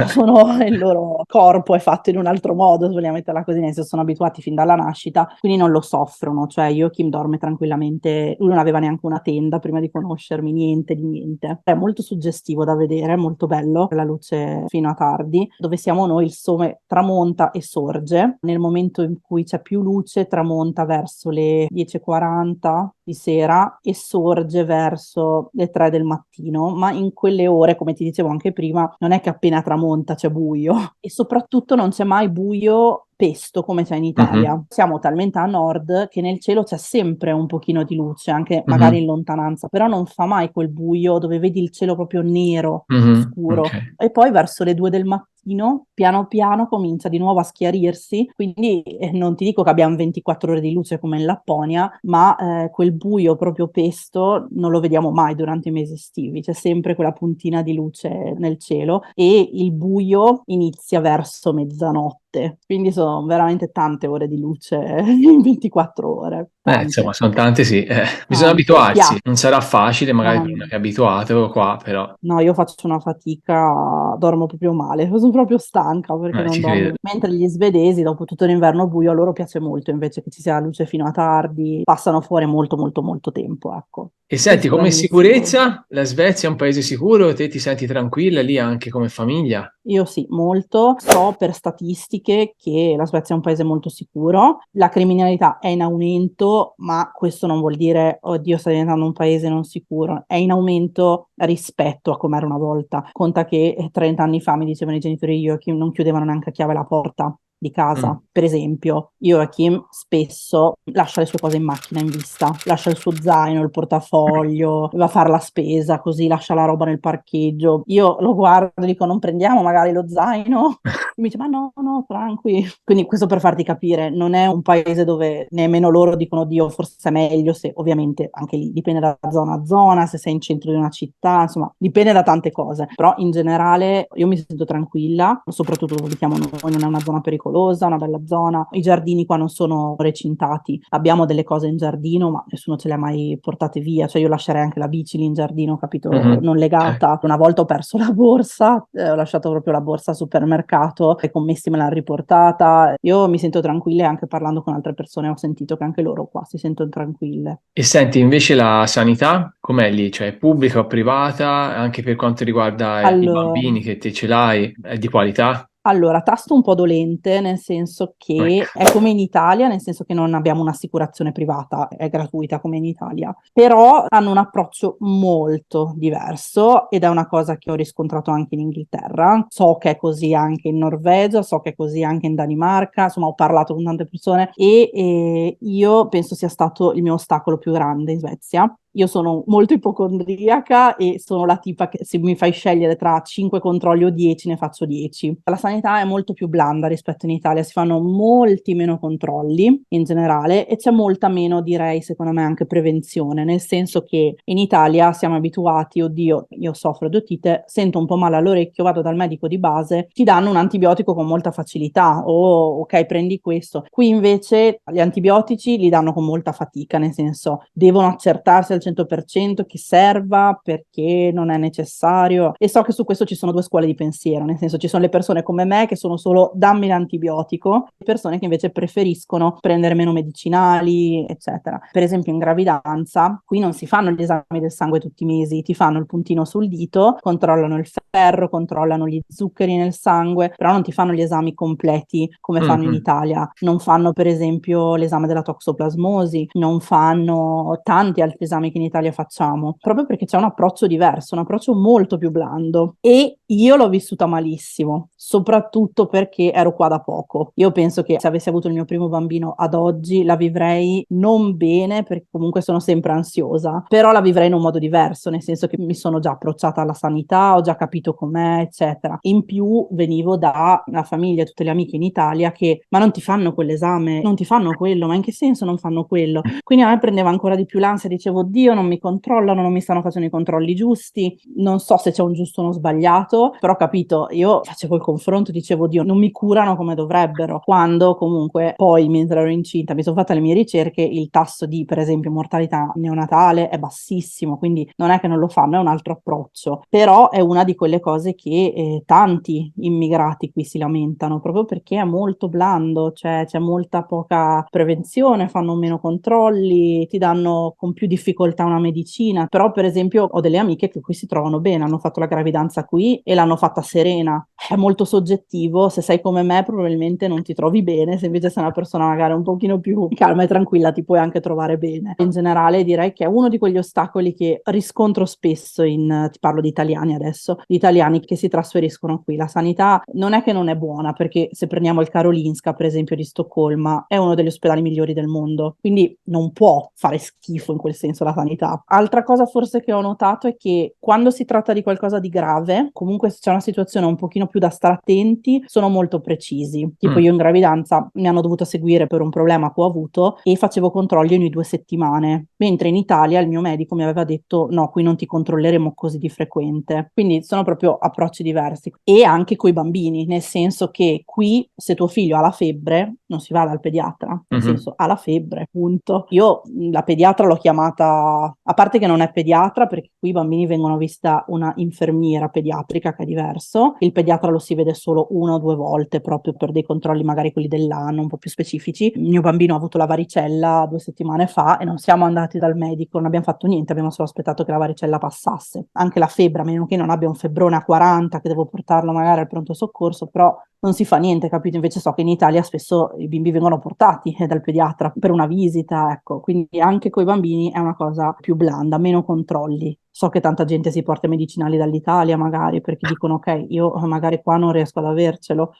il loro corpo è fatto in un altro modo, se vogliamo metterla così, nel senso sono abituati fin dalla nascita, quindi non lo soffrono, cioè Joachim dorme tranquillamente, lui non aveva neanche una tenda prima di conoscermi, niente di niente. È molto suggestivo da vedere, molto bello, la luce fino a tardi. Dove siamo noi il sole tramonta e sorge, nel momento in cui c'è più luce tramonta verso le 10:40 di sera e sorge verso le 3 del mattino, ma in quelle ore, come ti dicevo anche prima, non è che appena tramonta c'è buio e soprattutto non c'è mai buio pesto come c'è in Italia. Siamo talmente a nord che nel cielo c'è sempre un pochino di luce, anche magari in lontananza, però non fa mai quel buio dove vedi il cielo proprio nero, scuro. Okay. E poi verso le 2 del mattino, piano piano comincia di nuovo a schiarirsi, quindi non ti dico che abbiamo 24 ore di luce come in Lapponia, ma quel buio proprio pesto non lo vediamo mai durante i mesi estivi, c'è sempre quella puntina di luce nel cielo e il buio inizia verso mezzanotte. notte, quindi sono veramente tante ore di luce in 24 ore. Insomma, sono tante, sì. Bisogna Tante. abituarsi. Non sarà facile, magari per No, uno che è abituato qua, però no, io faccio una fatica, dormo proprio male, sono proprio stanca perché non ci dormo. credo. Mentre gli svedesi, dopo tutto l'inverno buio, a loro piace molto invece che ci sia la luce fino a tardi, passano fuori molto molto molto tempo, ecco. E senti, Questo come rende sicuro. sicurezza, la Svezia è un paese sicuro? Te ti senti tranquilla lì anche come famiglia? Io sì, molto. So per statistiche che la Svezia è un paese molto sicuro. La criminalità è in aumento, ma questo non vuol dire, oddio, sta diventando un paese non sicuro. È in aumento rispetto a come era una volta. Conta che 30 anni fa mi dicevano i genitori io che non chiudevano neanche a chiave la porta di casa. Mm. Per esempio, Joachim spesso lascia le sue cose in macchina in vista, lascia il suo zaino, il portafoglio, va a fare la spesa, così lascia la roba nel parcheggio. Io lo guardo e dico non prendiamo magari lo zaino? Mi dice ma no, no, tranqui. Quindi questo per farti capire, non è un paese dove nemmeno loro dicono Dio, forse è meglio, se ovviamente anche lì dipende da zona a zona, se sei in centro di una città, insomma, dipende da tante cose. Però in generale io mi sento tranquilla, soprattutto dove abitiamo noi, non è una zona pericolosa, una bella zona. I giardini qua non sono recintati, abbiamo delle cose in giardino, ma nessuno ce le ha mai portate via, cioè io lascerei anche la bici lì in giardino, capito, Mhm. non legata. Una volta ho perso la borsa, ho lasciato proprio la borsa al supermercato, i commessi me l'hanno riportata. Io mi sento tranquilla e anche parlando con altre persone ho sentito che anche loro qua si sentono tranquille. E senti, invece la sanità, com'è lì? Cioè, è pubblica o privata? Anche per quanto riguarda i Allora, bambini che te ce l'hai, è di qualità? Allora, tasto un po' dolente, nel senso Ecco. che è come in Italia, nel senso che non abbiamo un'assicurazione privata, è gratuita come in Italia, però hanno un approccio molto diverso ed è una cosa che ho riscontrato anche in Inghilterra. So che è così anche in Norvegia, so che è così anche in Danimarca, insomma ho parlato con tante persone e io penso sia stato il mio ostacolo più grande in Svezia. Io sono molto ipocondriaca e sono la tipa che se mi fai scegliere tra 5 controlli o 10 ne faccio 10. La sanità è molto più blanda rispetto in Italia, si fanno molti meno controlli in generale e c'è molta meno, direi, secondo me anche prevenzione, nel senso che in Italia siamo abituati, oddio, io soffro di otite, sento un po' male all'orecchio, vado dal medico di base, ti danno un antibiotico con molta facilità, o ok, prendi questo. Qui invece gli antibiotici li danno con molta fatica, nel senso devono accertarsi al 100% che serva perché non è necessario. E so che su questo ci sono due scuole di pensiero, nel senso ci sono le persone come me che sono solo dammi l'antibiotico, e persone che invece preferiscono prendere meno medicinali, eccetera. Per esempio in gravidanza, qui non si fanno gli esami del sangue tutti i mesi, ti fanno il puntino sul dito, controllano il ferro, controllano gli zuccheri nel sangue, però non ti fanno gli esami completi come fanno in Mhm. Italia. Non fanno per esempio l'esame della toxoplasmosi, non fanno tanti altri esami che in Italia facciamo, proprio perché c'è un approccio diverso, un approccio molto più blando. E io l'ho vissuta malissimo, soprattutto perché ero qua da poco. Io penso che se avessi avuto il mio primo bambino ad oggi la vivrei non bene, perché comunque sono sempre ansiosa, però la vivrei in un modo diverso, nel senso che mi sono già approcciata alla sanità, ho già capito com'è, eccetera. In più venivo da una famiglia, tutte le amiche in Italia che ma non ti fanno quell'esame, non ti fanno quello, ma in che senso non fanno quello? Quindi a me prendeva ancora di più l'ansia, dicevo, oddio, non mi controllano, non mi stanno facendo i controlli giusti, non so se c'è un giusto o uno sbagliato, però capito, io facevo il confronto, dicevo, oddio, non mi curano come dovrebbero, quando comunque poi mentre ero incinta mi sono fatta le mie ricerche, il tasso di, per esempio, mortalità neonatale è bassissimo, quindi non è che non lo fanno, è un altro approccio, però è una di quelle cose che tanti immigrati qui si lamentano, proprio perché è molto blando, cioè c'è molta poca prevenzione, fanno meno controlli, ti danno con più difficoltà una medicina, però per esempio ho delle amiche che qui si trovano bene, hanno fatto la gravidanza qui e l'hanno fatta serena. È molto soggettivo, se sei come me probabilmente non ti trovi bene, se invece sei una persona magari un pochino più calma e tranquilla ti puoi anche trovare bene. In generale direi che è uno di quegli ostacoli che riscontro spesso ti parlo di italiani adesso, di italiani che si trasferiscono qui. La sanità non è che non è buona, perché se prendiamo il Karolinska, per esempio, di Stoccolma, è uno degli ospedali migliori del mondo, quindi non può fare schifo in quel senso la sanità. Altra cosa forse che ho notato è che quando si tratta di qualcosa di grave, comunque se c'è una situazione un pochino più da stare attenti, sono molto precisi. Tipo io in gravidanza mi hanno dovuto seguire per un problema che ho avuto e facevo controlli ogni 2 settimane, mentre in Italia il mio medico mi aveva detto no, qui non ti controlleremo così di frequente. Quindi sono proprio approcci diversi. E anche coi bambini, nel senso che qui se tuo figlio ha la febbre non si va dal pediatra, nel senso ha la febbre, punto. Io la pediatra l'ho chiamata, a parte che non è pediatra perché qui i bambini vengono visti da una infermiera pediatrica che è diverso, il pediatra lo si vede solo 1 o 2 volte proprio per dei controlli magari quelli dell'anno un po' più specifici. Il mio bambino ha avuto la varicella 2 settimane fa e non siamo andati dal medico, non abbiamo fatto niente, abbiamo solo aspettato che la varicella passasse. Anche la febbre, a meno che non abbia un febbrone a 40 che devo portarlo magari al pronto soccorso, però non si fa niente, capito? Invece so che in Italia spesso i bimbi vengono portati dal pediatra per una visita, ecco, quindi anche coi bambini è una cosa più blanda, meno controlli. So che tanta gente si porta i medicinali dall'Italia magari perché dicono ok, io magari qua non riesco ad avercelo.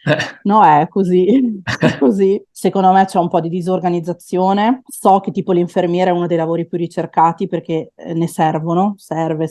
No, è così, è così. Secondo me c'è un po' di disorganizzazione. So che tipo l'infermiera è uno dei lavori più ricercati perché ne servono, serve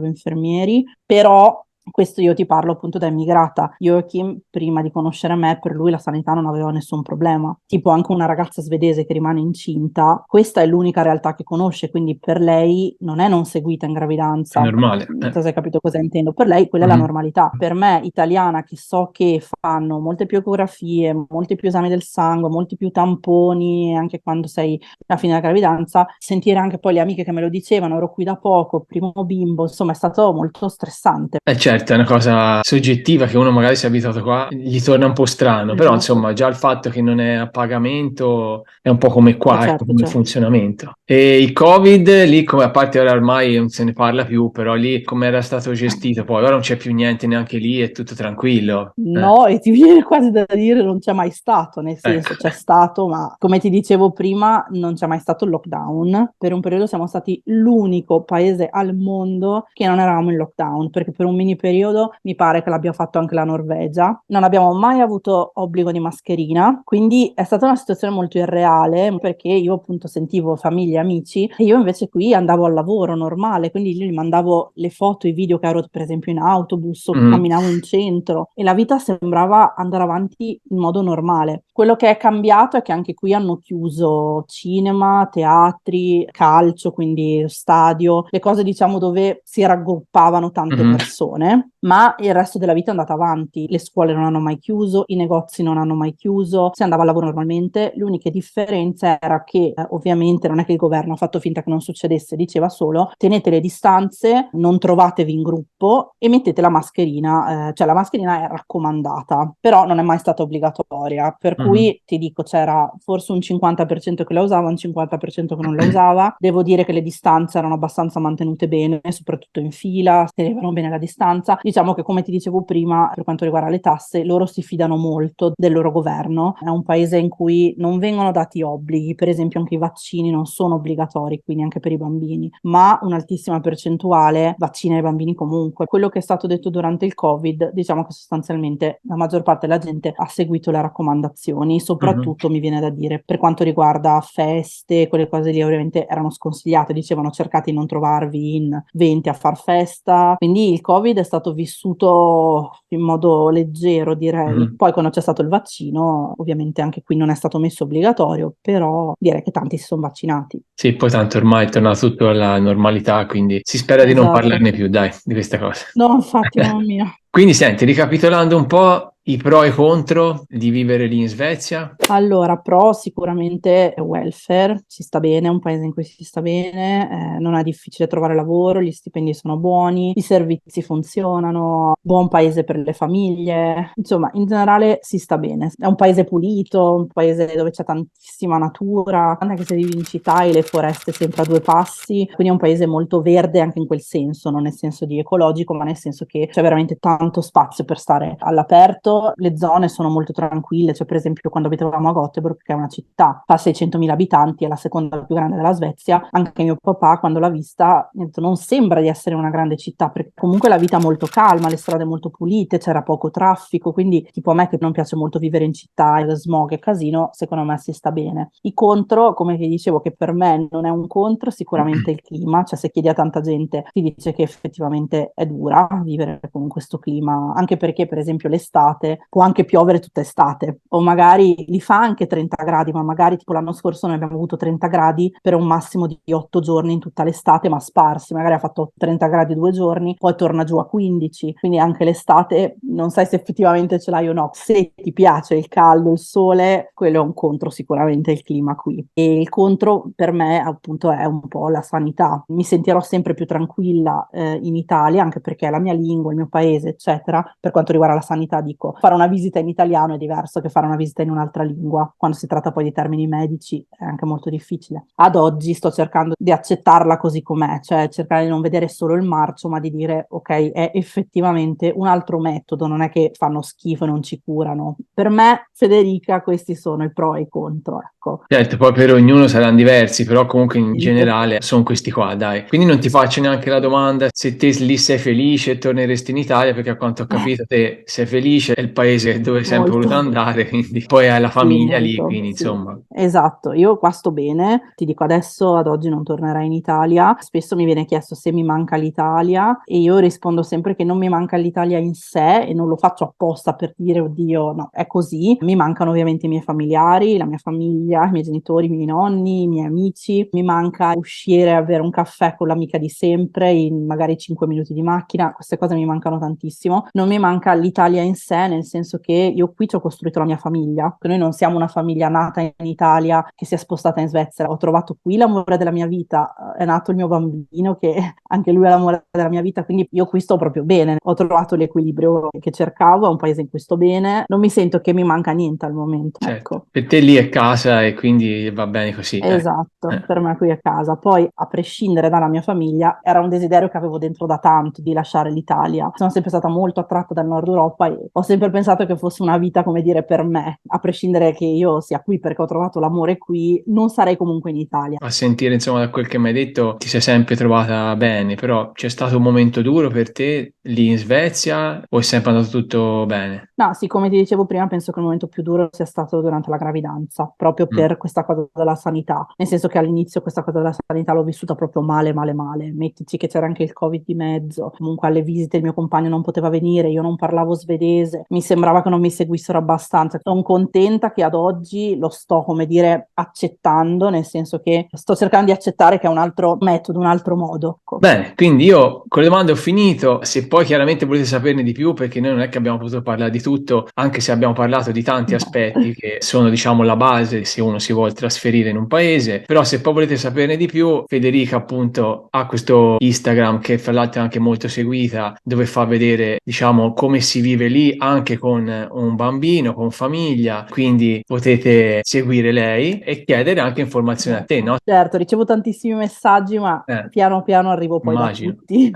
infermieri, però questo io ti parlo appunto da immigrata. Joachim, prima di conoscere me, per lui la sanità non aveva nessun problema. Tipo anche una ragazza svedese che rimane incinta, questa è l'unica realtà che conosce, quindi per lei non è non seguita in È gravidanza. normale. Non so se hai capito cosa intendo. Per lei quella è la normalità. Per me, italiana, che so che fanno molte più ecografie, molti più esami del sangue, molti più tamponi, anche quando sei alla fine della gravidanza, sentire anche poi le amiche che me lo dicevano, ero qui da poco, primo bimbo, insomma è stato molto stressante. Certo, è una cosa soggettiva che uno magari si è abituato qua, gli torna un po' strano, però Esatto. insomma già il fatto che non è a pagamento è un po' come qua, ecco, Certo, come certo. funzionamento. E il Covid lì, come a parte ora ormai non se ne parla più, però lì come era stato gestito poi, ora non c'è più niente neanche lì, è tutto tranquillo. No, e ti viene quasi da dire non c'è mai stato, nel Ecco. senso c'è stato, ma come ti dicevo prima, non c'è mai stato il lockdown. Per un periodo siamo stati l'unico paese al mondo che non eravamo in lockdown, perché per un mini periodo mi pare che l'abbia fatto anche la Norvegia. Non abbiamo mai avuto obbligo di mascherina, quindi è stata una situazione molto irreale, perché io appunto sentivo famiglie e amici e io invece qui andavo al lavoro normale, quindi io gli mandavo le foto, i video che ero per esempio in autobus o camminavo in centro e la vita sembrava andare avanti in modo normale. Quello che è cambiato è che anche qui hanno chiuso cinema, teatri, calcio, quindi stadio, le cose diciamo dove si raggruppavano tante persone, ma il resto della vita è andata avanti. Le scuole non hanno mai chiuso, i negozi non hanno mai chiuso, si andava a lavoro normalmente. L'unica differenza era che ovviamente non è che il governo ha fatto finta che non succedesse, diceva solo tenete le distanze, non trovatevi in gruppo e mettete la mascherina, cioè la mascherina è raccomandata, però non è mai stata obbligatoria, per cui ti dico c'era forse un 50% che la usava, un 50% che non la usava. Devo dire che le distanze erano abbastanza mantenute bene, soprattutto in fila, tenevano bene la distanza. Diciamo che come ti dicevo prima, per quanto riguarda le tasse, loro si fidano molto del loro governo. È un paese in cui non vengono dati obblighi, per esempio anche i vaccini non sono obbligatori, quindi anche per i bambini, ma un'altissima percentuale vaccina i bambini comunque. Quello che è stato detto durante il Covid, diciamo che sostanzialmente la maggior parte della gente ha seguito le raccomandazioni, soprattutto mi viene da dire per quanto riguarda feste, quelle cose lì ovviamente erano sconsigliate, dicevano cercate di non trovarvi in 20 a far festa, quindi il Covid è stato vissuto in modo leggero direi. Poi quando c'è stato il vaccino ovviamente anche qui non è stato messo obbligatorio, però direi che tanti si sono vaccinati. Sì, poi tanto ormai è tornato tutto alla normalità, quindi si spera di non parlarne più, dai, di queste cose. No, infatti, mamma mia. Quindi senti, ricapitolando un po' i pro e i contro di vivere lì in Svezia. Allora, pro sicuramente welfare, si sta bene, è un paese in cui si sta bene, non è difficile trovare lavoro, gli stipendi sono buoni, i servizi funzionano, buon paese per le famiglie, insomma, in generale si sta bene. È un paese pulito, un paese dove c'è tantissima natura, anche se vivi in città e le foreste sempre a 2 passi, quindi è un paese molto verde anche in quel senso, non nel senso di ecologico, ma nel senso che c'è veramente tanto spazio per stare all'aperto. resto le zone sono molto tranquille, cioè per esempio quando abitavamo a Göteborg, che è una città, fa 600.000 abitanti, è la seconda più grande della Svezia, anche mio papà quando l'ha vista ha detto, non sembra di essere una grande città, perché comunque la vita è molto calma, le strade molto pulite, c'era poco traffico, quindi tipo a me che non piace molto vivere in città, il smog e casino, secondo me si sta bene. I contro, come ti dicevo, che per me non è un contro, sicuramente il clima, cioè se chiedi a tanta gente ti dice che effettivamente è dura vivere con questo clima, anche perché per esempio l'estate può anche piovere tutta estate, o magari li fa anche 30 gradi, ma magari tipo l'anno scorso noi abbiamo avuto 30 gradi per un massimo di 8 giorni in tutta l'estate, ma sparsi, magari ha fatto 30 gradi 2 giorni, poi torna giù a 15, quindi anche l'estate non sai se effettivamente ce l'hai o no. Se ti piace il caldo, il sole, quello è un contro sicuramente il clima qui. E il contro per me appunto è un po' la sanità. Mi sentirò sempre più tranquilla in Italia, anche perché è la mia lingua, il mio paese, eccetera. Per quanto riguarda la sanità, dico, fare una visita in italiano è diverso che fare una visita in un'altra lingua. Quando si tratta poi di termini medici è anche molto difficile. Ad oggi sto cercando di accettarla così com'è, cioè cercare di non vedere solo il marcio, ma di dire ok, è effettivamente un altro metodo, non è che fanno schifo e non ci curano. Per me, Federica, questi sono i pro e i contro, ecco. Certo, poi per ognuno saranno diversi, però comunque in Sì. generale sono questi qua, dai. Quindi non ti faccio neanche la domanda se te lì sei felice e torneresti in Italia, perché a quanto ho capito te sei felice, è il paese dove hai sempre Molto. voluto andare, quindi poi hai la famiglia Sì, lì, molto, quindi sì. insomma. Esatto, io qua sto bene, ti dico adesso ad oggi non tornerai in Italia, spesso mi viene chiesto se mi manca l'Italia e io rispondo sempre che non mi manca l'Italia in sé e non lo faccio apposta per dire oddio, no, è così, mi mancano ovviamente i miei familiari, la mia famiglia, i miei genitori, i miei nonni, i miei amici, mi manca uscire a bere un caffè con l'amica di sempre in magari 5 minuti di macchina, queste cose mi mancano tantissimo, non mi manca l'Italia in sé, nel senso che io qui ci ho costruito la mia famiglia, che noi non siamo una famiglia nata in Italia che si è spostata in Svezia, ho trovato qui l'amore della mia vita, è nato il mio bambino che anche lui è l'amore della mia vita, quindi io qui sto proprio bene, ho trovato l'equilibrio che cercavo, è un paese in cui sto bene, non mi sento che mi manca niente al momento, Certo, ecco. per te lì è casa e quindi va bene così. Esatto, per me qui a casa. Poi, a prescindere dalla mia famiglia, era un desiderio che avevo dentro da tanto di lasciare l'Italia. Sono sempre stata molto attratta dal Nord Europa e ho sempre pensato che fosse una vita, come dire, per me. A prescindere che io sia qui perché ho trovato l'amore qui, non sarei comunque in Italia. A sentire, insomma, da quel che mi hai detto, ti sei sempre trovata bene, però c'è stato un momento duro per te lì in Svezia o è sempre andato tutto bene? No, sì, come ti dicevo prima, penso che il momento più duro sia stato durante la gravidanza, proprio per questa cosa della sanità. Nel senso che all'inizio questa cosa della sanità l'ho vissuta proprio male, male, male. Mettici che c'era anche il Covid di mezzo, comunque alle visite il mio compagno non poteva venire, io non parlavo svedese, mi sembrava che non mi seguissero abbastanza. Sono contenta che ad oggi lo sto, come dire, accettando, nel senso che sto cercando di accettare che è un altro metodo, un altro modo. Ecco. Bene, quindi io con le domande ho finito, se poi chiaramente volete saperne di più, perché noi non è che abbiamo potuto parlare di tutto, anche se abbiamo parlato di tanti aspetti che sono, diciamo, la base se uno si vuole trasferire in un paese, però se poi volete saperne di più, Federica appunto ha questo Instagram che fra l'altro è anche molto seguita, dove fa vedere, diciamo, come si vive lì anche con un bambino, con famiglia, quindi potete seguire lei e chiedere anche informazioni a te, no? Certo, ricevo tantissimi messaggi, ma piano piano arrivo poi Immagino. da tutti.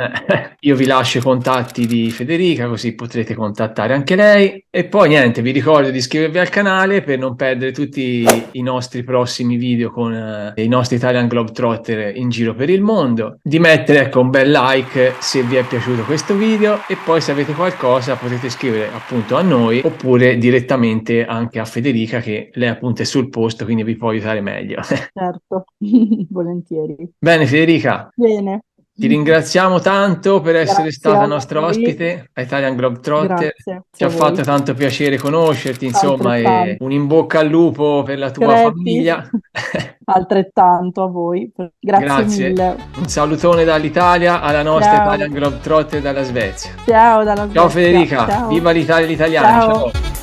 Io vi lascio i contatti di Federica così potrete contattare anche lei e poi niente, vi ricordo di iscrivervi al canale per non perdere tutti i nostri prossimi video con i nostri Italian Globetrotter in giro per il mondo, di mettere ecco un bel like se vi è piaciuto questo video e poi se avete qualcosa potete scrivere appunto a noi oppure direttamente anche a Federica che lei appunto è sul posto quindi vi può aiutare meglio. Certo, volentieri. Bene Federica. Bene. Ti ringraziamo tanto per essere Grazie stata a nostra voi. ospite a Italian Globetrotter. Grazie Ci a ha voi. fatto tanto piacere conoscerti, insomma, e Altrettanto. un in bocca al lupo per la tua Crepi. famiglia. Altrettanto a voi. Grazie Grazie. mille. Un salutone dall'Italia alla nostra Ciao. Italian Globetrotter dalla Svezia. Ciao dalla Svezia. Ciao Federica, Ciao. viva l'Italia e gli italiani. Ciao. Ciao.